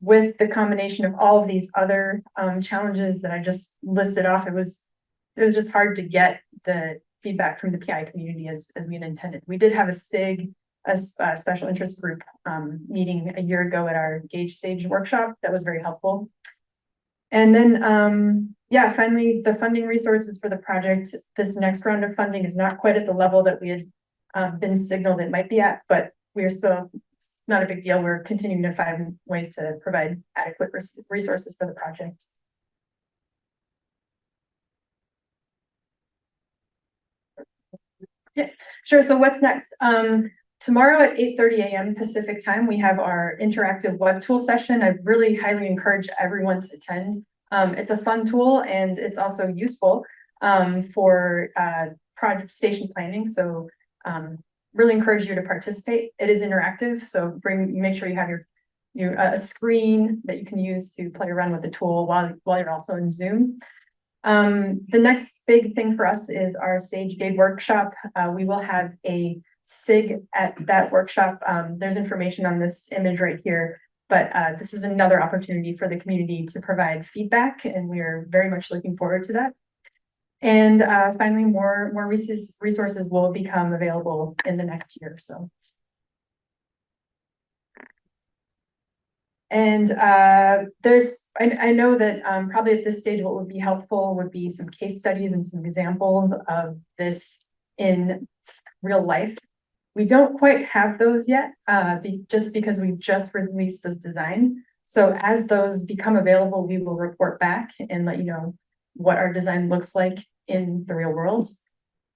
with the combination of all of these other challenges that I just listed off, it was just hard to get the feedback from the PI community as we had intended. We did have a SIG, a special interest group meeting a year ago at our Gauge Sage workshop. That was very helpful. And then, yeah, finally, the funding resources for the project. This next round of funding is not quite at the level that we had been signaled it might be at, but we are still, it's not a big deal. We're continuing to find ways to provide adequate resources for the project. Yeah, sure. So what's next? Tomorrow at 8:30 a.m. Pacific time, we have our interactive web tool session. I really highly encourage everyone to attend. It's a fun tool and it's also useful for project station planning. So really encourage you to participate. It is interactive, so make sure you have a screen that you can use to play around with the tool while you're also in Zoom. The next big thing for us is our Sage Gauge workshop. We will have a SIG at that workshop. There's information on this image right here, but this is another opportunity for the community to provide feedback, and we are very much looking forward to that. And finally, more resources will become available in the next year or so. And I know that probably at this stage, what would be helpful would be some case studies and some examples of this in real life. We don't quite have those yet, just because we just released this design. So as those become available, we will report back and let you know what our design looks like in the real world.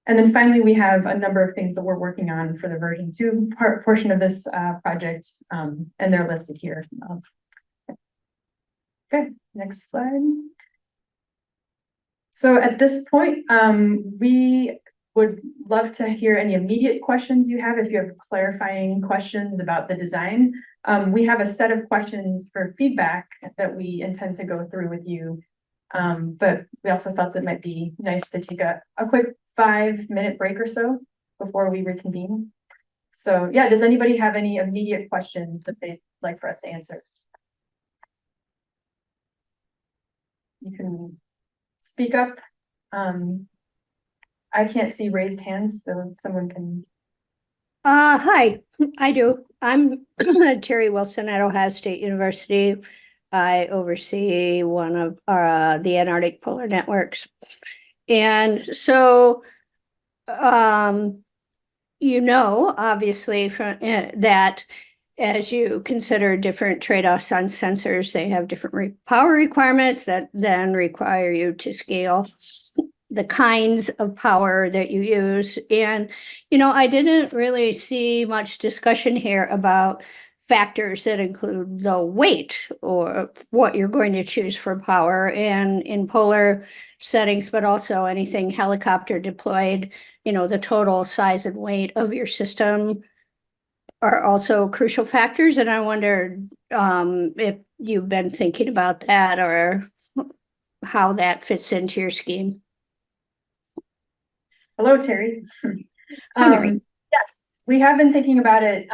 And then finally, we have a number of things that we're working on for the version 2 portion of this project, and they're listed here. Okay, next slide. So at this point, we would love to hear any immediate questions you have. If you have clarifying questions about the design, we have a set of questions for feedback that we intend to go through with you. But we also thought it might be nice to take a quick 5-minute break or so before we reconvene. So yeah, does anybody have any immediate questions that they'd like for us to answer? You can speak up. I can't see raised hands, so someone can. Hi, I do. I'm Terry Wilson at Ohio State University. I oversee one of the Antarctic Polar Networks. And so, obviously from that as you consider different trade-offs on sensors, they have different power requirements that then require you to scale the kinds of power that you use. And, I didn't really see much discussion here about factors that include the weight or what you're going to choose for power and in polar settings, but also anything helicopter deployed, the total size and weight of your system are also crucial factors. And I wondered if you've been thinking about that or how that fits into your scheme. Hello, Terry. Yes, we have been thinking about it.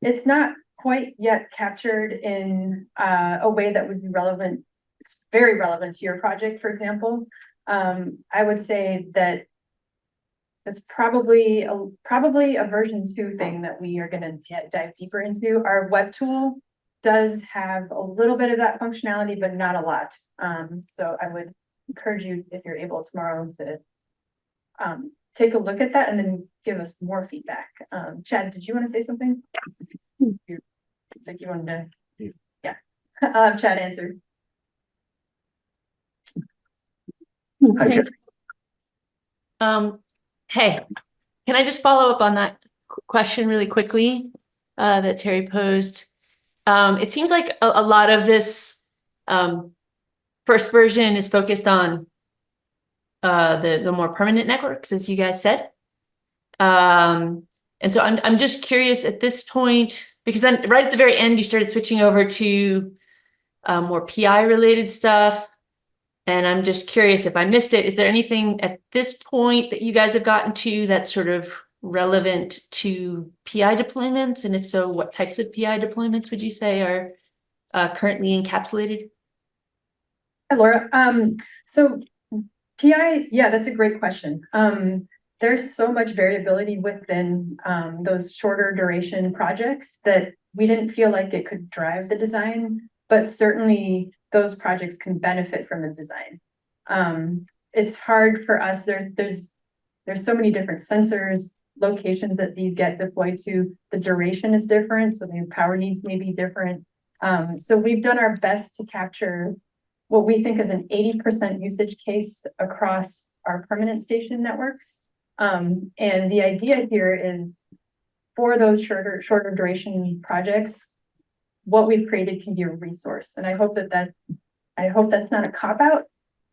It's not quite yet captured in a way that would be relevant. It's very relevant to your project, for example. I would say that it's probably a version 2 thing that we are going to dive deeper into. Our web tool does have a little bit of that functionality, but not a lot. So I would encourage you, if you're able tomorrow, to take a look at that and then give us more feedback. Chad, did you want to say something? Like you wanted to, yeah. I'll have Chad answer. Hi, Hey, can I just follow up on that question really quickly that Terry posed? It seems like a lot of this first version is focused on the more permanent networks, as you guys said. And so I'm just curious at this point, because then right at the very end, you started switching over to more PI related stuff. And I'm just curious if I missed it. Is there anything at this point that you guys have gotten to that's sort of relevant to PI deployments? And if so, what types of PI deployments would you say are currently encapsulated? Hi, Laura. So PI, yeah, that's a great question. There's so much variability within those shorter duration projects that we didn't feel like it could drive the design, but certainly those projects can benefit from the design. It's hard for us. There's so many different sensors, locations that these get deployed to. The duration is different, so the power needs may be different. So we've done our best to capture what we think is an 80% usage case across our permanent station networks. And the idea here is for those shorter duration projects, what we've created can be a resource. And I hope that's not a cop-out.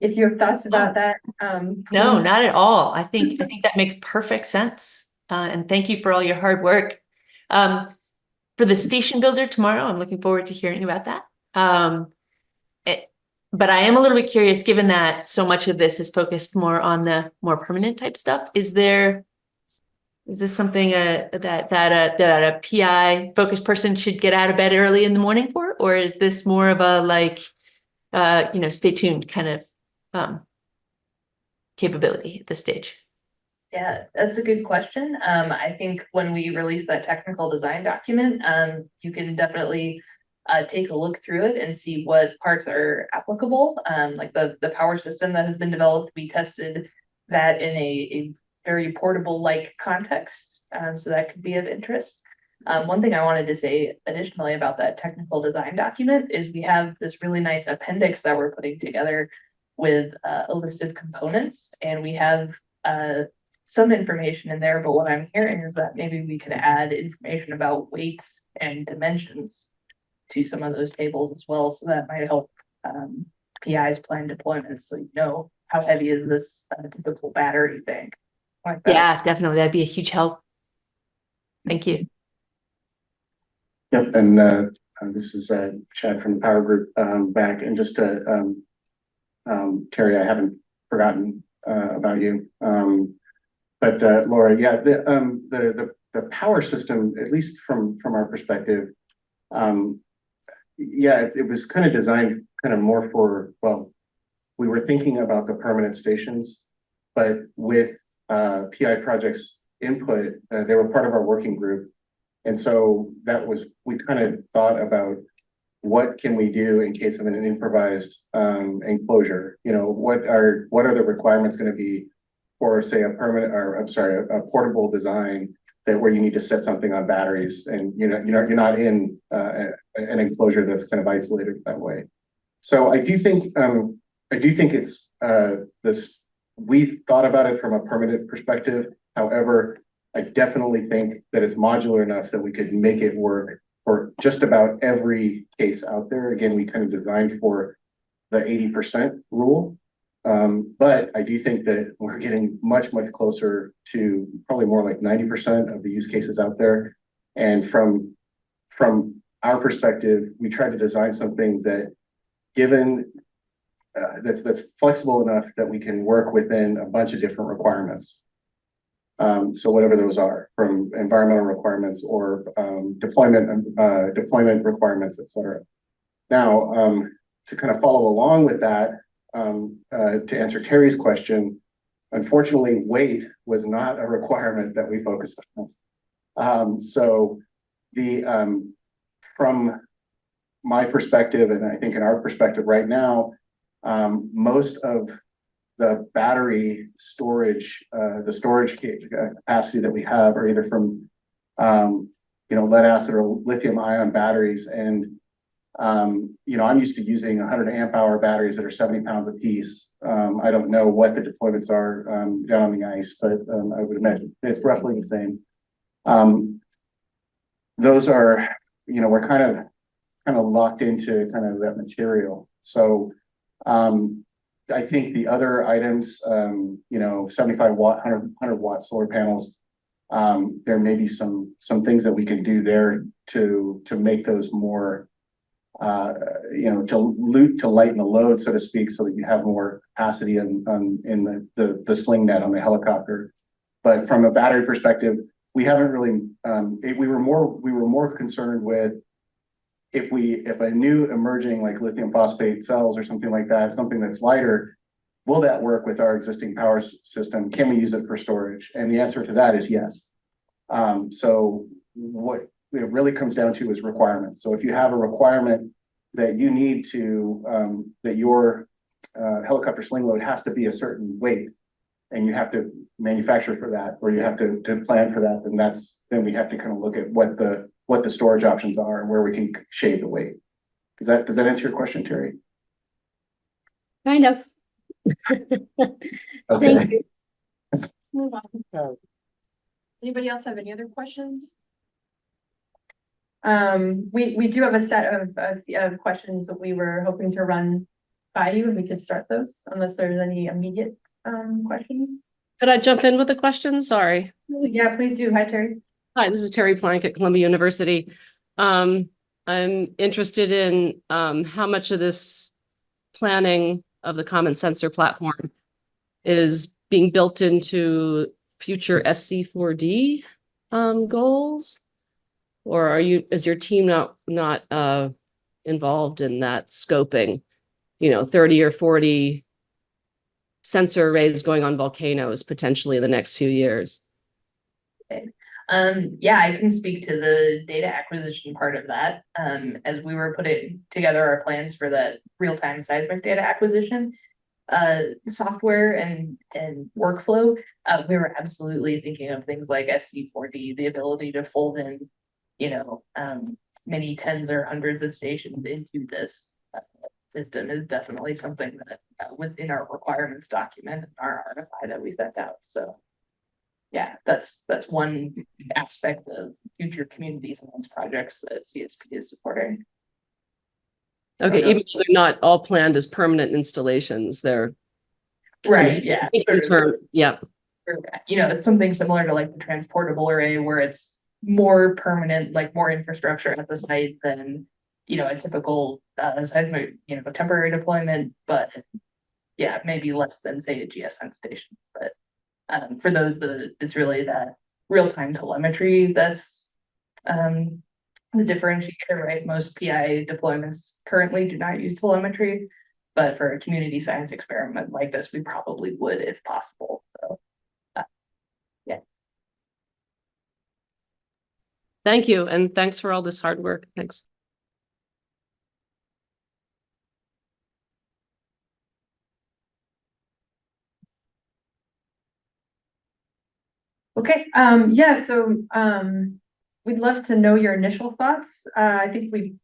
If you have thoughts about that, no, not at all. I think that makes perfect sense. And thank you for all your hard work. For the station builder tomorrow, I'm looking forward to hearing about that. But I am a little bit curious, given that so much of this is focused more on the more permanent type stuff. Is this something that a PI focused person should get out of bed early in the morning for, or is this more of a like, stay tuned kind of capability at this stage? Yeah, that's a good question. I think when we release that technical design document, you can definitely take a look through it and see what parts are applicable. Like the power system that has been developed, we tested that in a very portable like context. So that could be of interest. One thing I wanted to say additionally about that technical design document is we have this really nice appendix that we're putting together with a list of components, and we have some information in there, but what I'm hearing is that maybe we could add information about weights and dimensions to some of those tables as well. So that might help PIs plan deployments. So you know, how heavy is this typical battery thing? Like that. Yeah, definitely. That'd be a huge help. Thank you. Yep, and this is Chad from the Power Group back, and just to Terry, I haven't forgotten about you. But Laura, yeah, the power system, at least from our perspective, yeah, it was kind of designed kind of more for, well, we were thinking about the permanent stations, but with PI projects input, they were part of our working group. And so we kind of thought about what can we do in case of an improvised enclosure? You know, what are the requirements going to be for, say, a portable design that where you need to set something on batteries, and you're not in an enclosure that's kind of isolated that way. So I do think it's this. We thought about it from a permanent perspective. However, I definitely think that it's modular enough that we could make it work for just about every case out there. Again, we kind of designed for the 80% rule. But I do think that we're getting much closer to probably more like 90% of the use cases out there. And from our perspective, we tried to design something that, given that's flexible enough that we can work within a bunch of different requirements. So whatever those are, from environmental requirements or deployment requirements, et cetera. Now, to kind of follow along with that, to answer Terry's question, unfortunately, weight was not a requirement that we focused on. So from my perspective, and I think in our perspective right now, most of the battery storage, the storage capacity that we have are either from, lead acid or lithium ion batteries. And, I'm used to using 100 amp hour batteries that are 70 pounds a piece. I don't know what the deployments are down on the ice, but I would imagine it's roughly the same. Those are, we're kind of kind of locked into kind of that material. So I think the other items, 75 watt, 100 watt solar panels, there may be some things that we can do there to make those more, to lighten the load, so to speak, so that you have more capacity in the sling net on the helicopter. But from a battery perspective, we haven't really, we were more concerned with if a new emerging like lithium phosphate cells or something like that, something that's lighter, will that work with our existing power system? Can we use it for storage? And the answer to that is yes. So what it really comes down to is requirements. So if you have a requirement that you need to, that your helicopter sling load has to be a certain weight, and you have to manufacture for that, or you have to plan for that, then we have to kind of look at what the storage options are and where we can shave the weight. Does that answer your question, Terry? Kind of. Okay. Thank you. Let's move on. Anybody else have any other questions? We do have a set of questions that we were hoping to run by you, and we could start those unless there's any immediate questions. Could I jump in with a question? Sorry. Yeah, please do. Hi, Terry. Hi, this is Terry Plank at Columbia University. I'm interested in how much of this planning of the common sensor platform is being built into future SC4D goals, or is your team not involved in that scoping? 30 or 40 sensor arrays going on volcanoes potentially in the next few years. Okay. Yeah, I can speak to the data acquisition part of that. As we were putting together our plans for that real-time seismic data acquisition software and workflow, we were absolutely thinking of things like SC4D, the ability to fold in, many tens or hundreds of stations into this system is definitely something that within our requirements document, our RFI that we sent out. So yeah, that's one aspect of future community finance projects that CSP is supporting. Okay, even though they're not all planned as permanent installations, they're right. Yeah. Yeah. It's something similar to like the transportable array, where it's more permanent, like more infrastructure at the site than a typical seismic, temporary deployment, but yeah, maybe less than say a GSM station. But for those, it's really that real-time telemetry that's the differentiator, right? Most PI deployments currently do not use telemetry, but for a community science experiment like this, we probably would if possible. So yeah. Thank you, and thanks for all this hard work. Thanks. Okay, yeah, so we'd love to know your initial thoughts. I think we've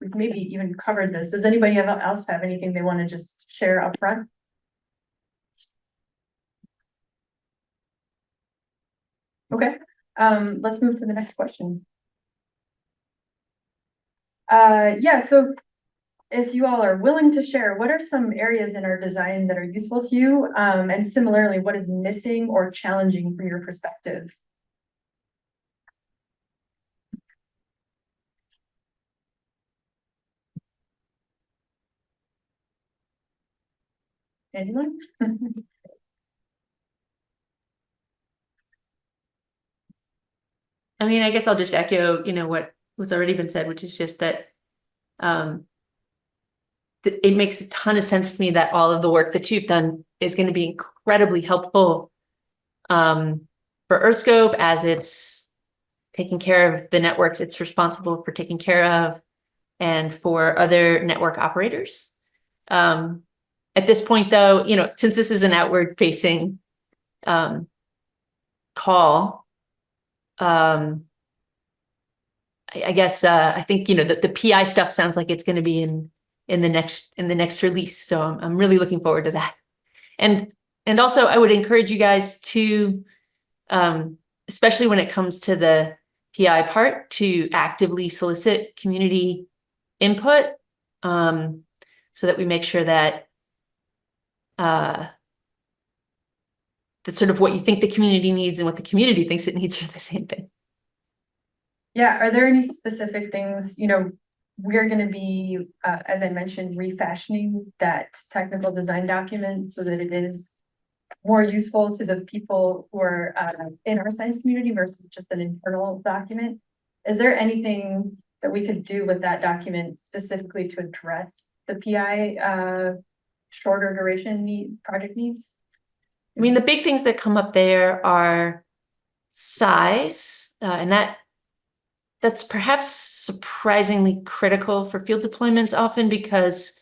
maybe even covered this. Does anybody else have anything they want to just share up front? Okay, let's move to the next question. Yeah, so if you all are willing to share, what are some areas in our design that are useful to you? And similarly, what is missing or challenging from your perspective? Anyone? I mean, I guess I'll just echo, what's already been said, which is just that it makes a ton of sense to me that all of the work that you've done is going to be incredibly helpful for EarthScope as it's taking care of the networks it's responsible for taking care of, and for other network operators. At this point, though, since this is an outward facing call, I guess I think the PI stuff sounds like it's going to be in the next release, so I'm really looking forward to that. And also, I would encourage you guys to, especially when it comes to the PI part, to actively solicit community input, so that we make sure that that's sort of what you think the community needs and what the community thinks it needs are the same thing. Yeah, are there any specific things, we're gonna be, as I mentioned, refashioning that technical design document so that it is more useful to the people who are in our science community versus just an internal document? Is there anything that we could do with that document specifically to address the PI shorter duration project needs? I mean, the big things that come up there are size, and that's perhaps surprisingly critical for field deployments often because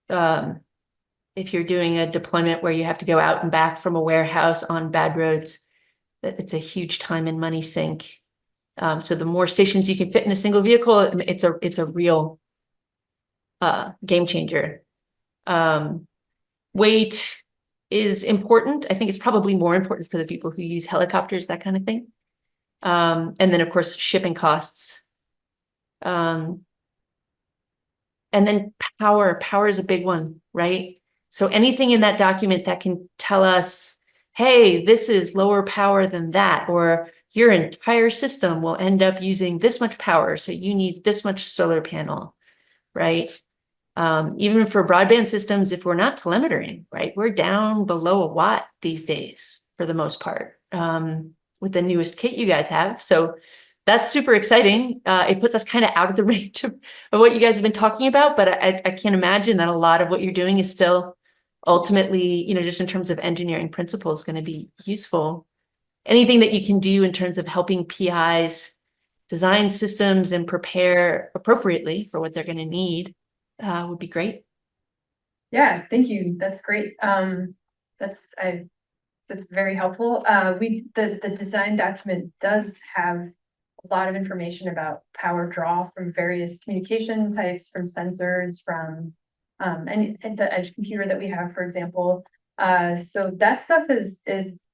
if you're doing a deployment where you have to go out and back from a warehouse on bad roads, it's a huge time and money sink. So the more stations you can fit in a single vehicle, it's a real game changer. Weight is important. I think it's probably more important for the people who use helicopters, that kind of thing. And then of course, shipping costs. And then power is a big one, right? So anything in that document that can tell us, hey, this is lower power than that, or your entire system will end up using this much power, so you need this much solar panel, right? Even for broadband systems, if we're not telemetering, right, we're down below a watt these days for the most part, with the newest kit you guys have. So that's super exciting. It puts us kind of out of the range of what you guys have been talking about, but I can't imagine that a lot of what you're doing is still ultimately, just in terms of engineering principles, going to be useful. Anything that you can do in terms of helping PIs design systems and prepare appropriately for what they're going to need would be great. Yeah, thank you. That's great. That's very helpful. The design document does have a lot of information about power draw from various communication types, from sensors, from and the edge computer that we have, for example. So that stuff is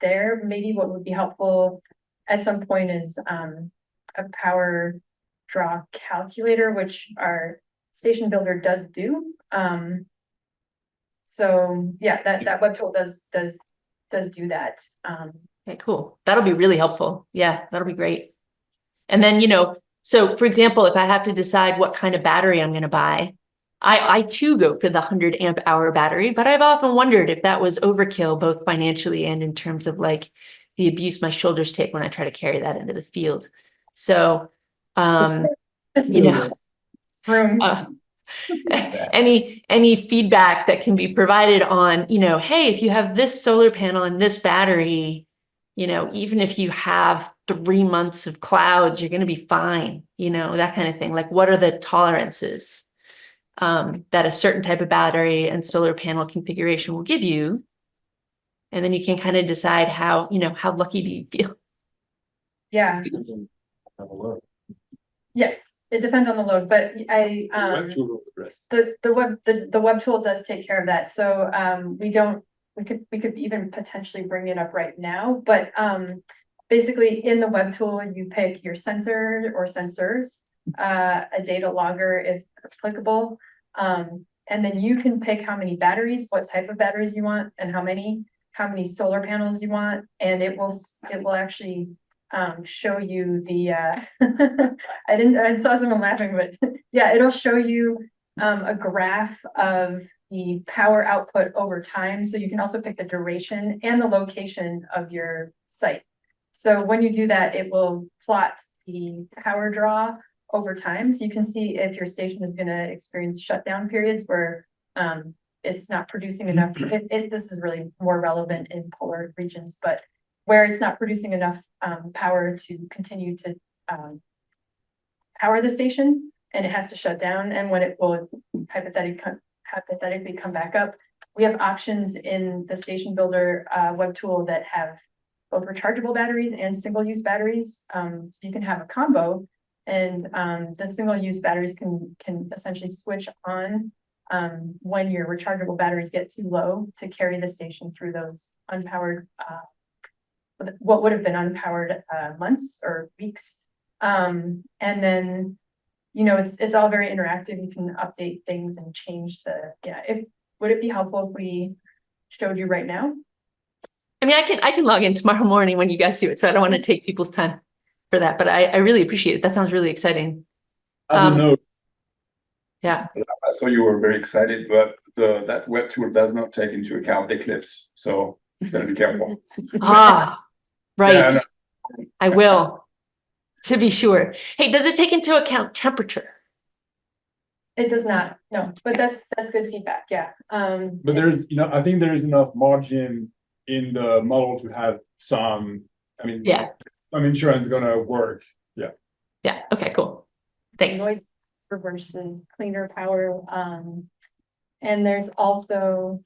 there. Maybe what would be helpful at some point is a power draw calculator, which our station builder does do. So yeah, that web tool does do that. Okay, cool. That'll be really helpful. Yeah, that'll be great. And then, so for example, if I have to decide what kind of battery I'm going to buy, I too go for the 100 amp hour battery, but I've often wondered if that was overkill, both financially and in terms of like the abuse my shoulders take when I try to carry that into the field. So, any feedback that can be provided on, hey, if you have this solar panel and this battery, even if you have 3 months of clouds, you're going to be fine, that kind of thing. Like, what are the tolerances that a certain type of battery and solar panel configuration will give you? And then you can kind of decide how lucky do you feel? Yeah. Yes, it depends on the load, but the web tool does take care of that. So we could even potentially bring it up right now, but basically in the web tool you pick your sensor or sensors, a data logger if applicable, and then you can pick how many batteries, what type of batteries you want, and how many solar panels you want, and it will actually show you the I saw someone laughing, but yeah, it'll show you a graph of the power output over time. So you can also pick the duration and the location of your site. So when you do that, it will plot the power draw over time. So you can see if your station is going to experience shutdown periods where it's not producing enough. This is really more relevant in polar regions, but where it's not producing enough power to continue to power the station, and it has to shut down, and when it will hypothetically come back up. We have options in the station builder web tool that have both rechargeable batteries and single-use batteries. So you can have a combo, and the single-use batteries can essentially switch on when your rechargeable batteries get too low to carry the station through those unpowered what would have been unpowered months or weeks. And then you know, it's all very interactive. You can update things and change would it be helpful if we showed you right now? I mean, I can log in tomorrow morning when you guys do it, so I don't want to take people's time for that, but I really appreciate it. That sounds really exciting. I don't know. Yeah. I saw you were very excited, but that web tool does not take into account Eclipse, so you gotta be careful. Ah, right. Yeah, I will, to be sure. Hey, does it take into account temperature? It does not, no, but that's good feedback, yeah. But there's, I think there is enough margin in the model to have some, some insurance gonna work. Yeah. Yeah, okay, cool. Thanks. Noise versus cleaner power. And there's also,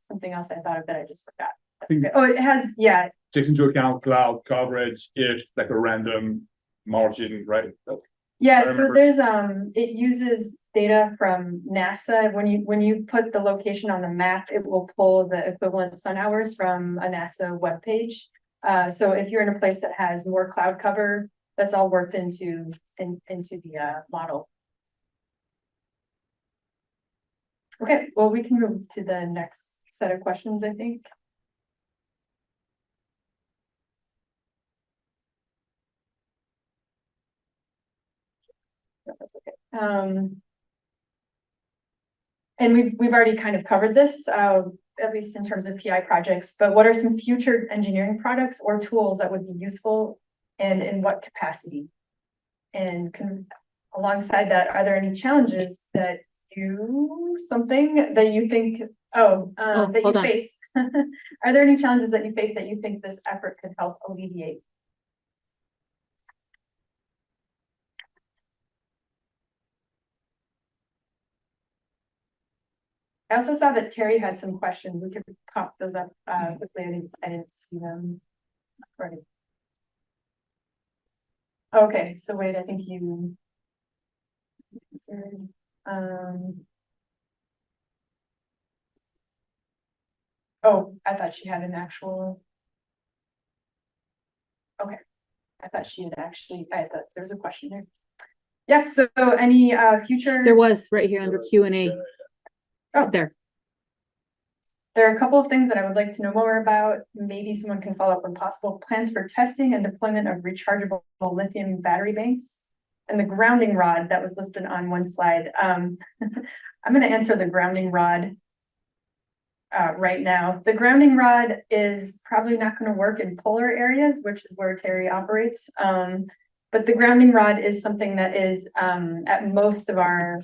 something else I thought of that I just forgot. Oh, it has, yeah. Takes into account cloud coverage, if like a random margin, right? Yeah, so there's it uses data from NASA. When you put the location on the map, it will pull the equivalent sun hours from a NASA webpage. So if you're in a place that has more cloud cover, that's all worked into the model. Okay, well, we can move to the next set of questions, I think. No, that's okay. And we've already kind of covered this, at least in terms of PI projects, but what are some future engineering products or tools that would be useful and in what capacity? And alongside that, are there any challenges that that you think, that you face? Are there any challenges that you face that you think this effort could help alleviate? I also saw that Terry had some questions. We could pop those up quickly. I didn't see them. Right. Okay, so wait, I think you. Oh, I thought she had an actual. Okay, I thought she had actually. I thought there was a question there. Yep. So any future. There was right here under Q&A. Oh, there. There are a couple of things that I would like to know more about. Maybe someone can follow up on possible plans for testing and deployment of rechargeable lithium battery banks. And the grounding rod that was listed on one slide. I'm going to answer the grounding rod right now. The grounding rod is probably not going to work in polar areas, which is where Terry operates. But the grounding rod is something that is at most of our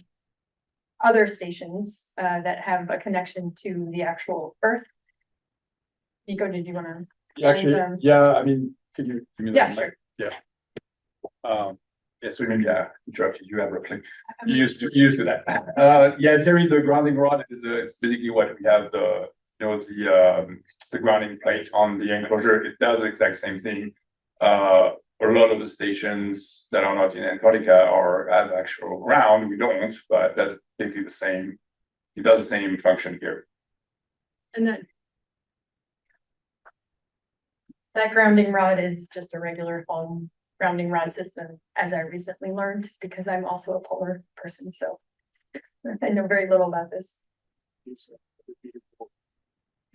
other stations that have a connection to the actual Earth. Nico, did you want to? Actually, yeah, I mean, can you give me that? Yeah, sure. Yeah. Yes, we maybe interrupted you abruptly. You used to that. Yeah, Terry, the grounding rod is it's basically what we have the grounding plate on the enclosure. It does the exact same thing. A lot of the stations that are not in Antarctica or have actual ground, we don't, but that's basically the same. It does the same function here. And that grounding rod is just a regular foam grounding rod system, as I recently learned, because I'm also a polar person, so I know very little about this.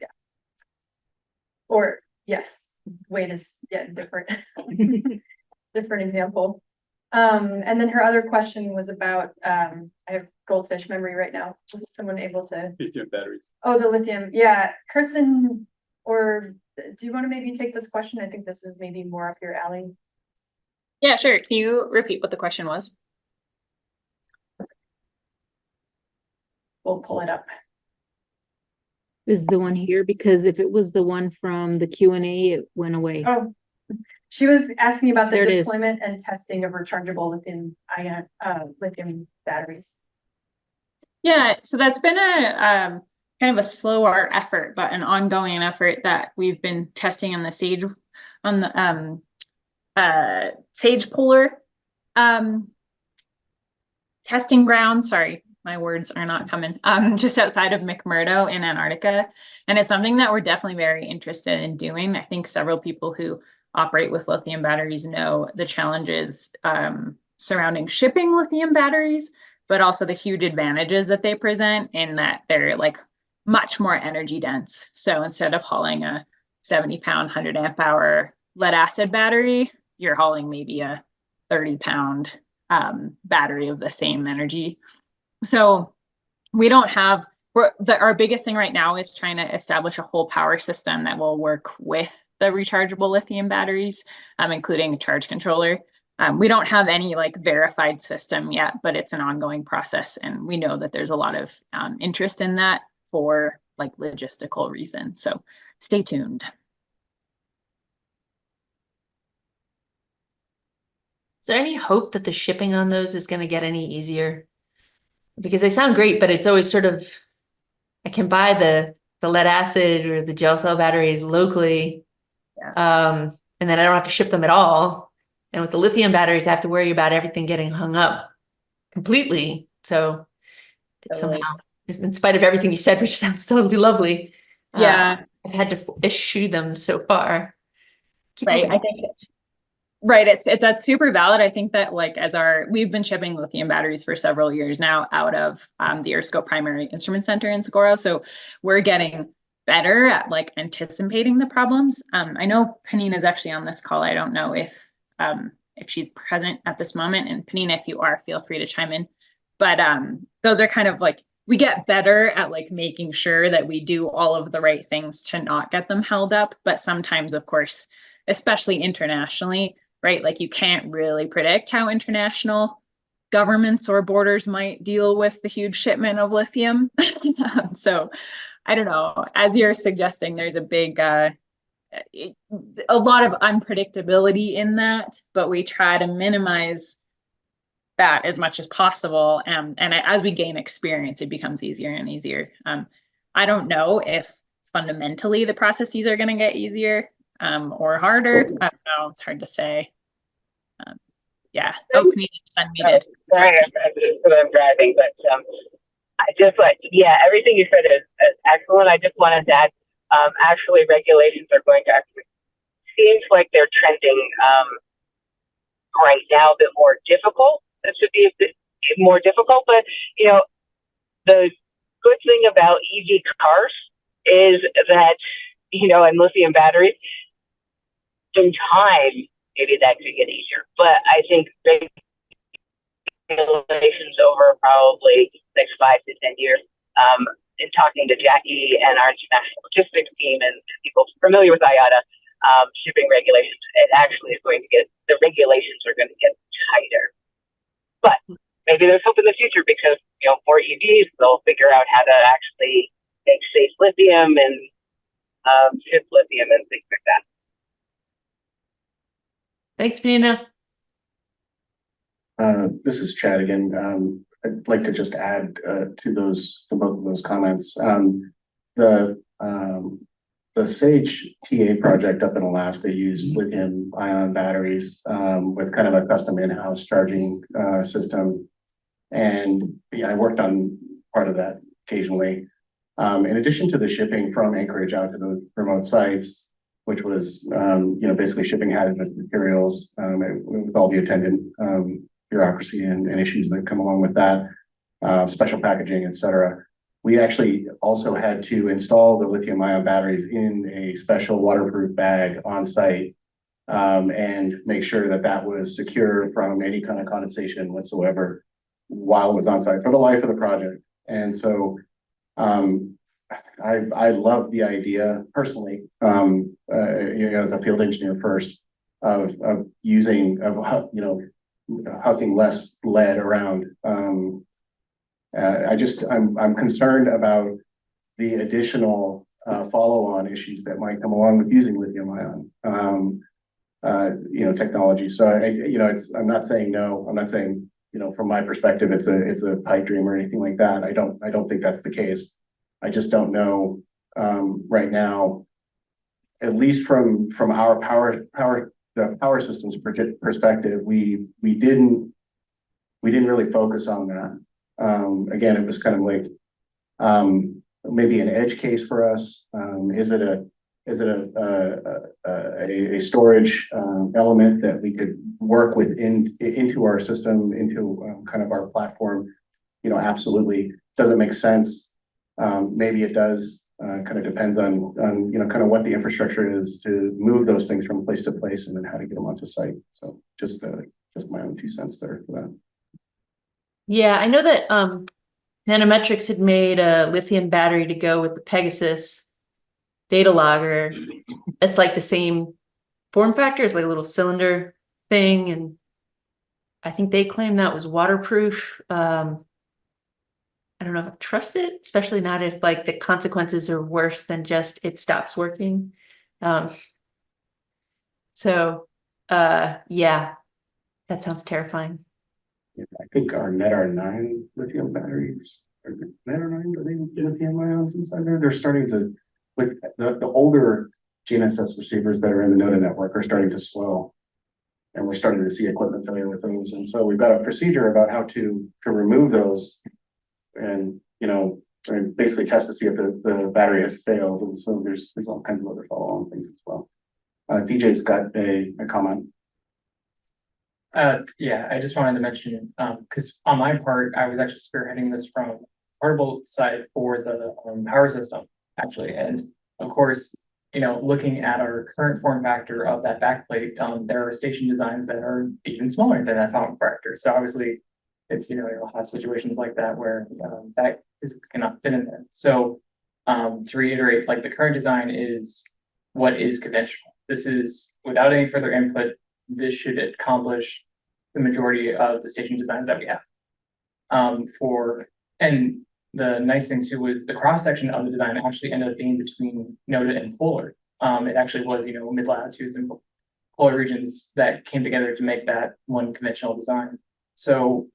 Yeah. Or yes, weight is different. Different example. And then her other question was about I have goldfish memory right now. Was someone able to lithium batteries? Oh, the lithium. Yeah. Kirsten, or do you want to maybe take this question? I think this is maybe more up your alley. Yeah, sure. Can you repeat what the question was? We'll pull it up. This is the one here, because if it was the one from the Q&A, it went away. Oh, she was asking about the deployment and testing of rechargeable lithium batteries. Yeah, so that's been a kind of a slower effort, but an ongoing effort that we've been testing on the Sage Polar testing ground. Sorry, my words are not coming. Just outside of McMurdo in Antarctica, and it's something that we're definitely very interested in doing. I think several people who operate with lithium batteries know the challenges surrounding shipping lithium batteries, but also the huge advantages that they present in that they're like much more energy dense. So instead of hauling a 70-pound, 100 amp hour lead acid battery, you're hauling maybe a 30-pound battery of the same energy. So we don't have, our biggest thing right now is trying to establish a whole power system that will work with the rechargeable lithium batteries, including a charge controller. We don't have any like verified system yet, but it's an ongoing process. And we know that there's a lot of interest in that for like logistical reasons. So stay tuned. Is there any hope that the shipping on those is going to get any easier? Because they sound great, but it's always sort of, I can buy the lead acid or the gel cell batteries locally. Yeah. And then I don't have to ship them at all. And with the lithium batteries, I have to worry about everything getting hung up completely. So it's Totally. somehow, in spite of everything you said, which sounds totally lovely. Yeah. I've had to eschew them so far. Keep right. hoping. I think right. It's that's super valid. I think that like we've been shipping lithium batteries for several years now out of the EarthScope Primary Instrument Center in Socorro. So we're getting better at like anticipating the problems. I know Panina is actually on this call. I don't know if she's present at this moment. And Panina, if you are, feel free to chime in. But those are kind of like, we get better at like making sure that we do all of the right things to not get them held up. But sometimes, of course, especially internationally, right? Like you can't really predict how international governments or borders might deal with the huge shipment of lithium. So I don't know, as you're suggesting, there's a big, a lot of unpredictability in that, but we try to minimize that as much as possible. And as we gain experience, it becomes easier and easier. I don't know if fundamentally the processes are going to get easier or harder. I don't know. It's hard to say. Yeah. Oh, Panina just unmuted. Sorry, I'm driving, but I just like, yeah, everything you said is excellent. I just wanted to add, actually, regulations are going to actually, seems like they're trending right now a bit more difficult. It should be a bit more difficult, but you know, the good thing about EV cars is that, you know, and lithium batteries, in time, maybe that could get easier. But I think regulations over probably next 5 to 10 years, in talking to Jackie and our international logistics team and people familiar with IATA, shipping regulations, it actually is going to get, the regulations are going to get tighter. But maybe there's hope in the future because, you know, more EVs, they'll figure out how to actually make safe lithium and ship lithium and things like that. Thanks, Panina. This is Chad again. I'd like to just add to both of those comments. The SAGE TA project up in Alaska used lithium ion batteries with kind of a custom in-house charging system. And yeah, I worked on part of that occasionally. In addition to the shipping from Anchorage out to the remote sites, which was, you know, basically shipping hazardous materials with all the attendant bureaucracy and issues that come along with that, special packaging, et cetera. We actually also had to install the lithium ion batteries in a special waterproof bag on site and make sure that that was secure from any kind of condensation whatsoever while it was on site for the life of the project. And so I love the idea personally, you know, as a field engineer first, of using, you know, hucking less lead around. I'm concerned about the additional follow-on issues that might come along with using lithium ion, you know, technology. So you know, I'm not saying no. I'm not saying, you know, from my perspective, it's a pipe dream or anything like that. I don't think that's the case. I just don't know right now, at least from our the power systems perspective, we didn't really focus on that. Again, it was kind of like maybe an edge case for us. Is it Is it a storage element that we could work into our system, into kind of our platform? You know, absolutely. Does it make sense? Maybe it does. Kind of depends on you know, kind of what the infrastructure is to move those things from place to place, and then how to get them onto site. So just my own 2 cents there for that. Yeah, I know that Nanometrics had made a lithium battery to go with the Pegasus data logger. It's like the same form factor, it's like a little cylinder thing, and I think they claimed that was waterproof. I don't know if I trust it, especially not if like the consequences are worse than just it stops working. Yeah, that sounds terrifying. Yeah, I think our NetR9 lithium batteries, or NetR9, are they lithium ions inside there? They're starting to, with the older GNSS receivers that are in the NODA network are starting to swell. And we're starting to see equipment failure with those. And so we've got a procedure about how to remove those and, you know, and basically test to see if the battery has failed. And so there's all kinds of other follow-on things as well. DJ's got a comment. Yeah, I just wanted to mention, because on my part, I was actually spearheading this from portable side for the power system, actually. And of course, you know, looking at our current form factor of that backplate, there are station designs that are even smaller than that form factor. So obviously, it's, you know, you'll have situations like that where that cannot fit in there. So to reiterate, like the current design is what is conventional. This is without any further input. This should accomplish the majority of the station designs that we have. And the nice thing too was the cross section of the design actually ended up being between NODA and polar. It actually was, you know, mid latitudes and polar regions that came together to make that one conventional design. So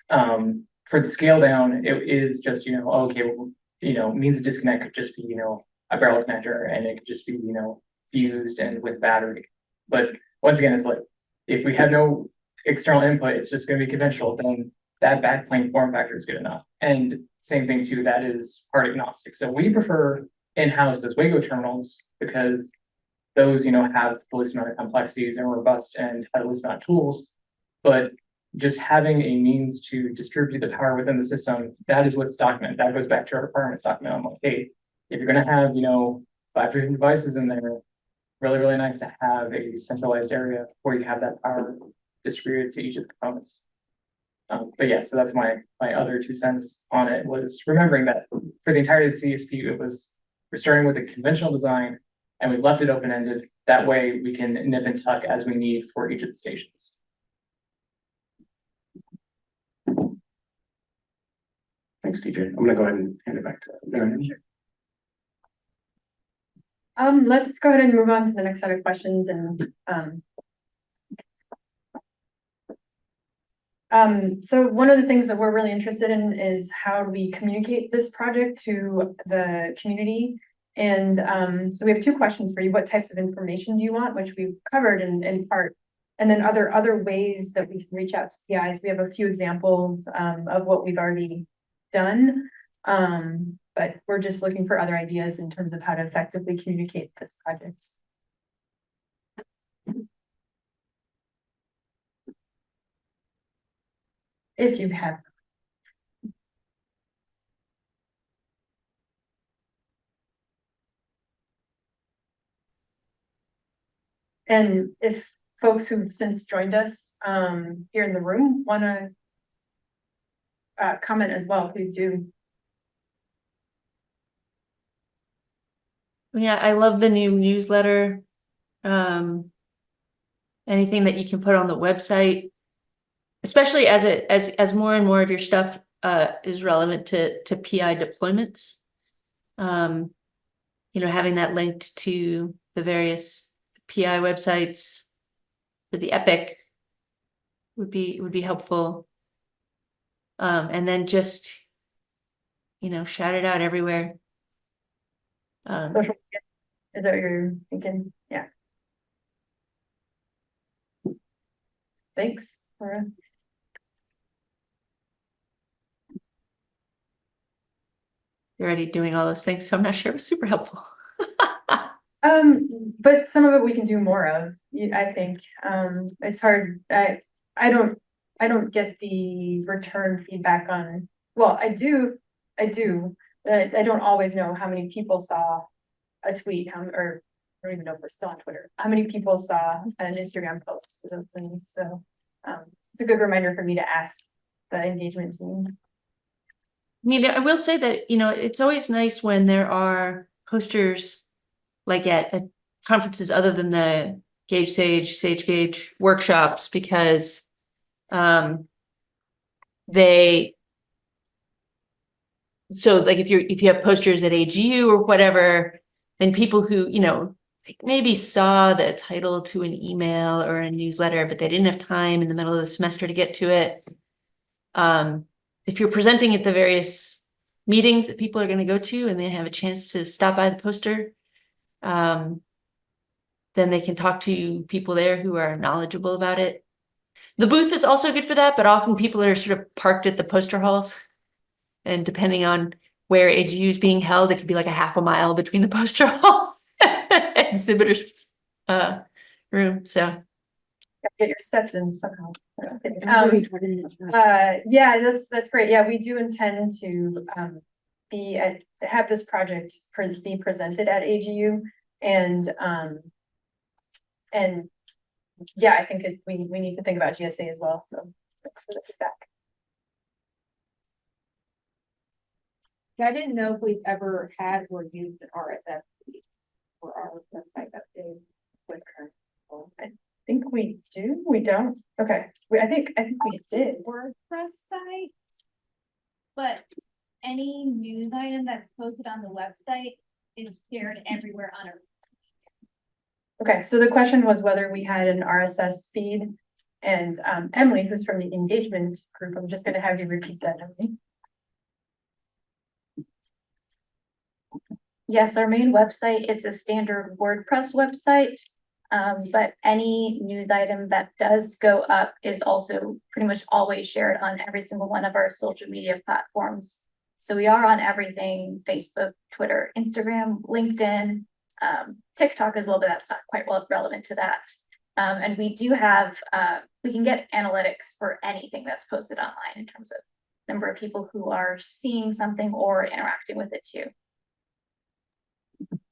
for the scale down, it is just, you know, okay, well, you know, means of disconnect could just be, you know, a barrel connector, and it could just be, you know, fused and with battery. But once again, it's like, if we have no external input, it's just going to be conventional, then that backplane form factor is good enough. And same thing too, that is part agnostic. So we prefer in-house those Wago terminals because those, you know, have the least amount of complexities and robust and have the least amount of tools. But just having a means to distribute the power within the system, that is what's documented. That goes back to our requirements document. I'm like, hey, if you're going to have, you know, 5 different devices in there, really, really nice to have a centralized area where you have that power distributed to each of the components. But yeah, so that's my other 2 cents on it, was remembering that for the entirety of the CSP, we're starting with a conventional design and we left it open-ended. That way we can nip and tuck as we need for each of the stations. Thanks, DJ. I'm gonna go ahead and hand it back to Marianne. Let's go ahead and move on to the next set of questions. And so one of the things that we're really interested in is how do we communicate this project to the community? And so we have 2 questions for you. What types of information do you want, which we've covered in part? And then other ways that we can reach out to PIs. We have a few examples of what we've already done. But we're just looking for other ideas in terms of how to effectively communicate this project. If you have. And if folks who've since joined us here in the room want to comment as well, please do. Yeah, I love the new newsletter. Anything that you can put on the website, especially as more and more of your stuff is relevant to PI deployments. You know, having that linked to the various PI websites for the Epic would be helpful. And then just, you know, shout it out everywhere. Is that what you're thinking? Yeah. Thanks, Laura. You're already doing all those things, so I'm not sure it was super helpful. But some of it we can do more of, I think. It's hard, I don't get the return feedback on, well, I do, but I don't always know how many people saw a tweet, or I don't even know if we're still on Twitter, how many people saw an Instagram post, those things, so. It's a good reminder for me to ask the engagement team. I mean, I will say that, you know, it's always nice when there are posters like at conferences other than the Gauge Sage, Sage Gauge workshops, because so like if you have posters at AGU or whatever, then people who, you know, like maybe saw the title to an email or a newsletter, but they didn't have time in the middle of the semester to get to it. If you're presenting at the various meetings that people are going to go to and they have a chance to stop by the poster, then they can talk to people there who are knowledgeable about it. The booth is also good for that, but often people are sort of parked at the poster halls. And depending on where AGU is being held, it could be like a half a mile between the poster hall and exhibitors room. So get your steps in somehow. Yeah, that's great. Yeah, we do intend to have this project be presented at AGU, and yeah, I think we need to think about GSA as well. So thanks for the feedback. I didn't know if we've ever had or used an RSS feed for our website update. I think we do. We don't. Okay. I think we did. WordPress site, but any news item that's posted on the website is shared everywhere on our. Okay, so the question was whether we had an RSS feed, and Emily, who's from the engagement group, I'm just going to have you repeat that, Emily. Yes, our main website, it's a standard WordPress website, but any news item that does go up is also pretty much always shared on every single one of our social media platforms. So we are on everything: Facebook, Twitter, Instagram, LinkedIn, TikTok as well, but that's not quite relevant to that. And we do have, we can get analytics for anything that's posted online in terms of number of people who are seeing something or interacting with it too.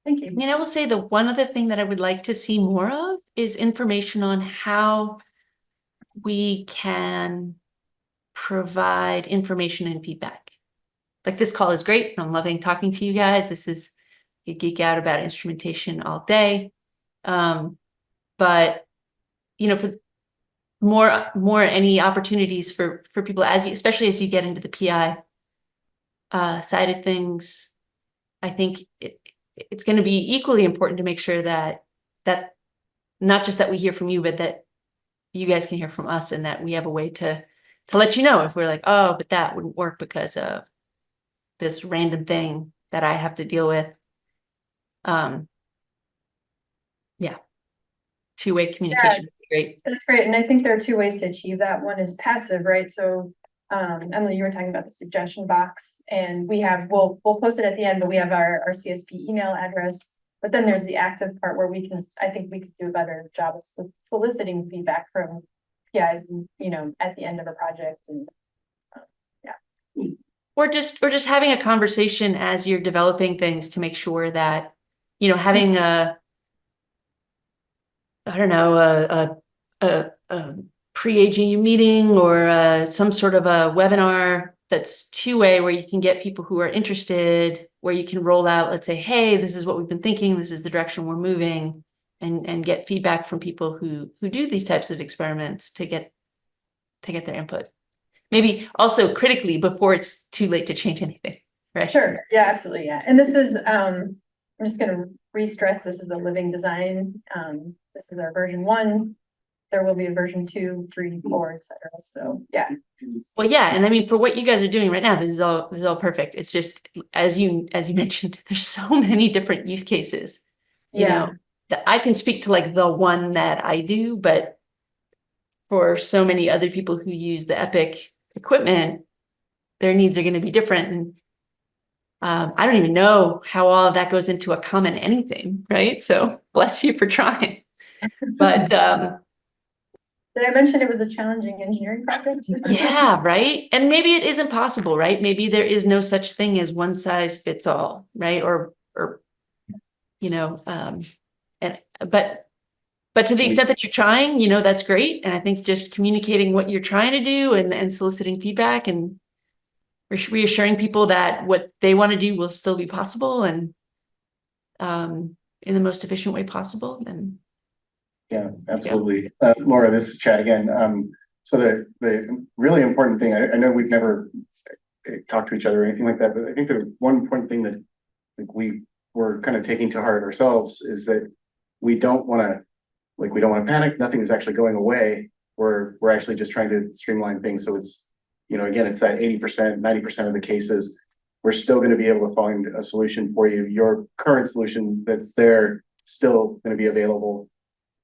Thank you. I mean, I will say the one other thing that I would like to see more of is information on how we can provide information and feedback. Like, this call is great. I'm loving talking to you guys. This is, you geek out about instrumentation all day. But, you know, for more any opportunities for people, especially as you get into the PI side of things, I think it's going to be equally important to make sure that not just that we hear from you, but that you guys can hear from us, and that we have a way to let you know if we're like, oh, but that wouldn't work because of this random thing that I have to deal with. Yeah, two-way communication would be great. That's great, and I think there are two ways to achieve that. One is passive, right? So Emily, you were talking about the suggestion box, and we'll post it at the end, but we have our CSP email address. But then there's the active part where I think we could do a better job of soliciting feedback from guys, you know, at the end of a project, and yeah. Or just having a conversation as you're developing things to make sure that, you know, having a pre-AGU meeting or some sort of a webinar that's two-way, where you can get people who are interested, where you can roll out, let's say, hey, this is what we've been thinking, this is the direction we're moving, and get feedback from people who do these types of experiments to get their input. Maybe also critically before it's too late to change anything, right? Sure, yeah, absolutely, yeah. And this is, I'm just gonna re-stress, this is a living design. This is our version 1. There will be a version 2, 3, 4, etc. So yeah. Well, yeah, and I mean, for what you guys are doing right now, this is all perfect. It's just, as you mentioned, there's so many different use cases. You know, that I can speak to like the one that I do, but for so many other people who use the Epic equipment, their needs are going to be different. And I don't even know how all of that goes into a comment anything, right? So bless you for trying. But Did I mention it was a challenging engineering project? yeah, right. And maybe it isn't possible, right? Maybe there is no such thing as one size fits all, right? Or you know, and but to the extent that you're trying, you know, that's great. And I think just communicating what you're trying to do and soliciting feedback and reassuring people that what they want to do will still be possible and in the most efficient way possible. And Yeah, absolutely. Laura, this is Chad again. So the really important thing, I know we've never talked to each other or anything like that, but I think the one important thing that we were kind of taking to heart ourselves is that we don't want to panic. Nothing is actually going away. We're actually just trying to streamline things. So it's, you know, again, it's that 80%, 90% of the cases, we're still going to be able to find a solution for you. Your current solution that's there still going to be available.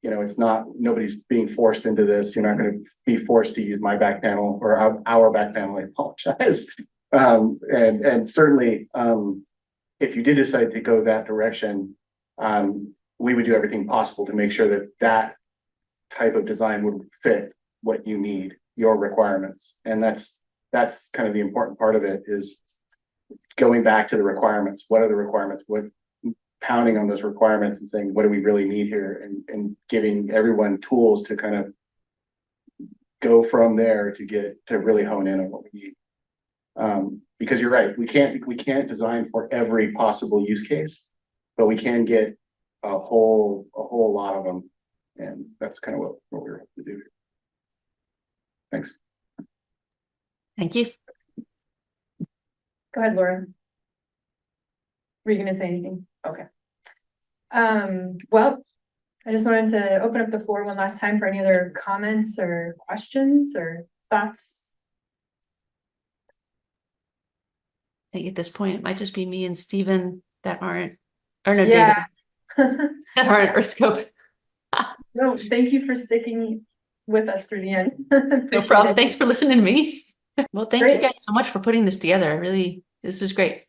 You know, it's not, nobody's being forced into this. You're not going to be forced to use my back panel or our back panel. I apologize. And certainly, if you did decide to go that direction, we would do everything possible to make sure that that type of design would fit what you need, your requirements. And that's kind of the important part of it, is going back to the requirements. What are the requirements? What, pounding on those requirements and saying, what do we really need here? And giving everyone tools to kind of go from there to really hone in on what we need. Because you're right, we can't design for every possible use case, but we can get a whole lot of them. And that's kind of what we're hoping to do. Thanks. thank you. Go ahead, Laura. Were you gonna say anything? Okay. Well, I just wanted to open up the floor one last time for any other comments or questions or thoughts. I think at this point, it might just be me and Steven that aren't, or no, Yeah. David, that aren't EarthScope. No, thank you for sticking with us through the end. No problem. Thanks for listening to me. Well, thank you Great. guys so much for putting this together. This was great.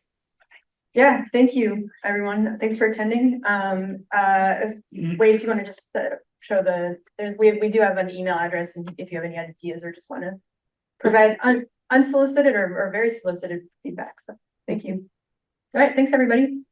Yeah, thank you, everyone. Thanks for attending. Wade, if you want to just show we do have an email address, and if you have any ideas or just want to provide unsolicited or very solicited feedback. So thank you. All right, thanks everybody.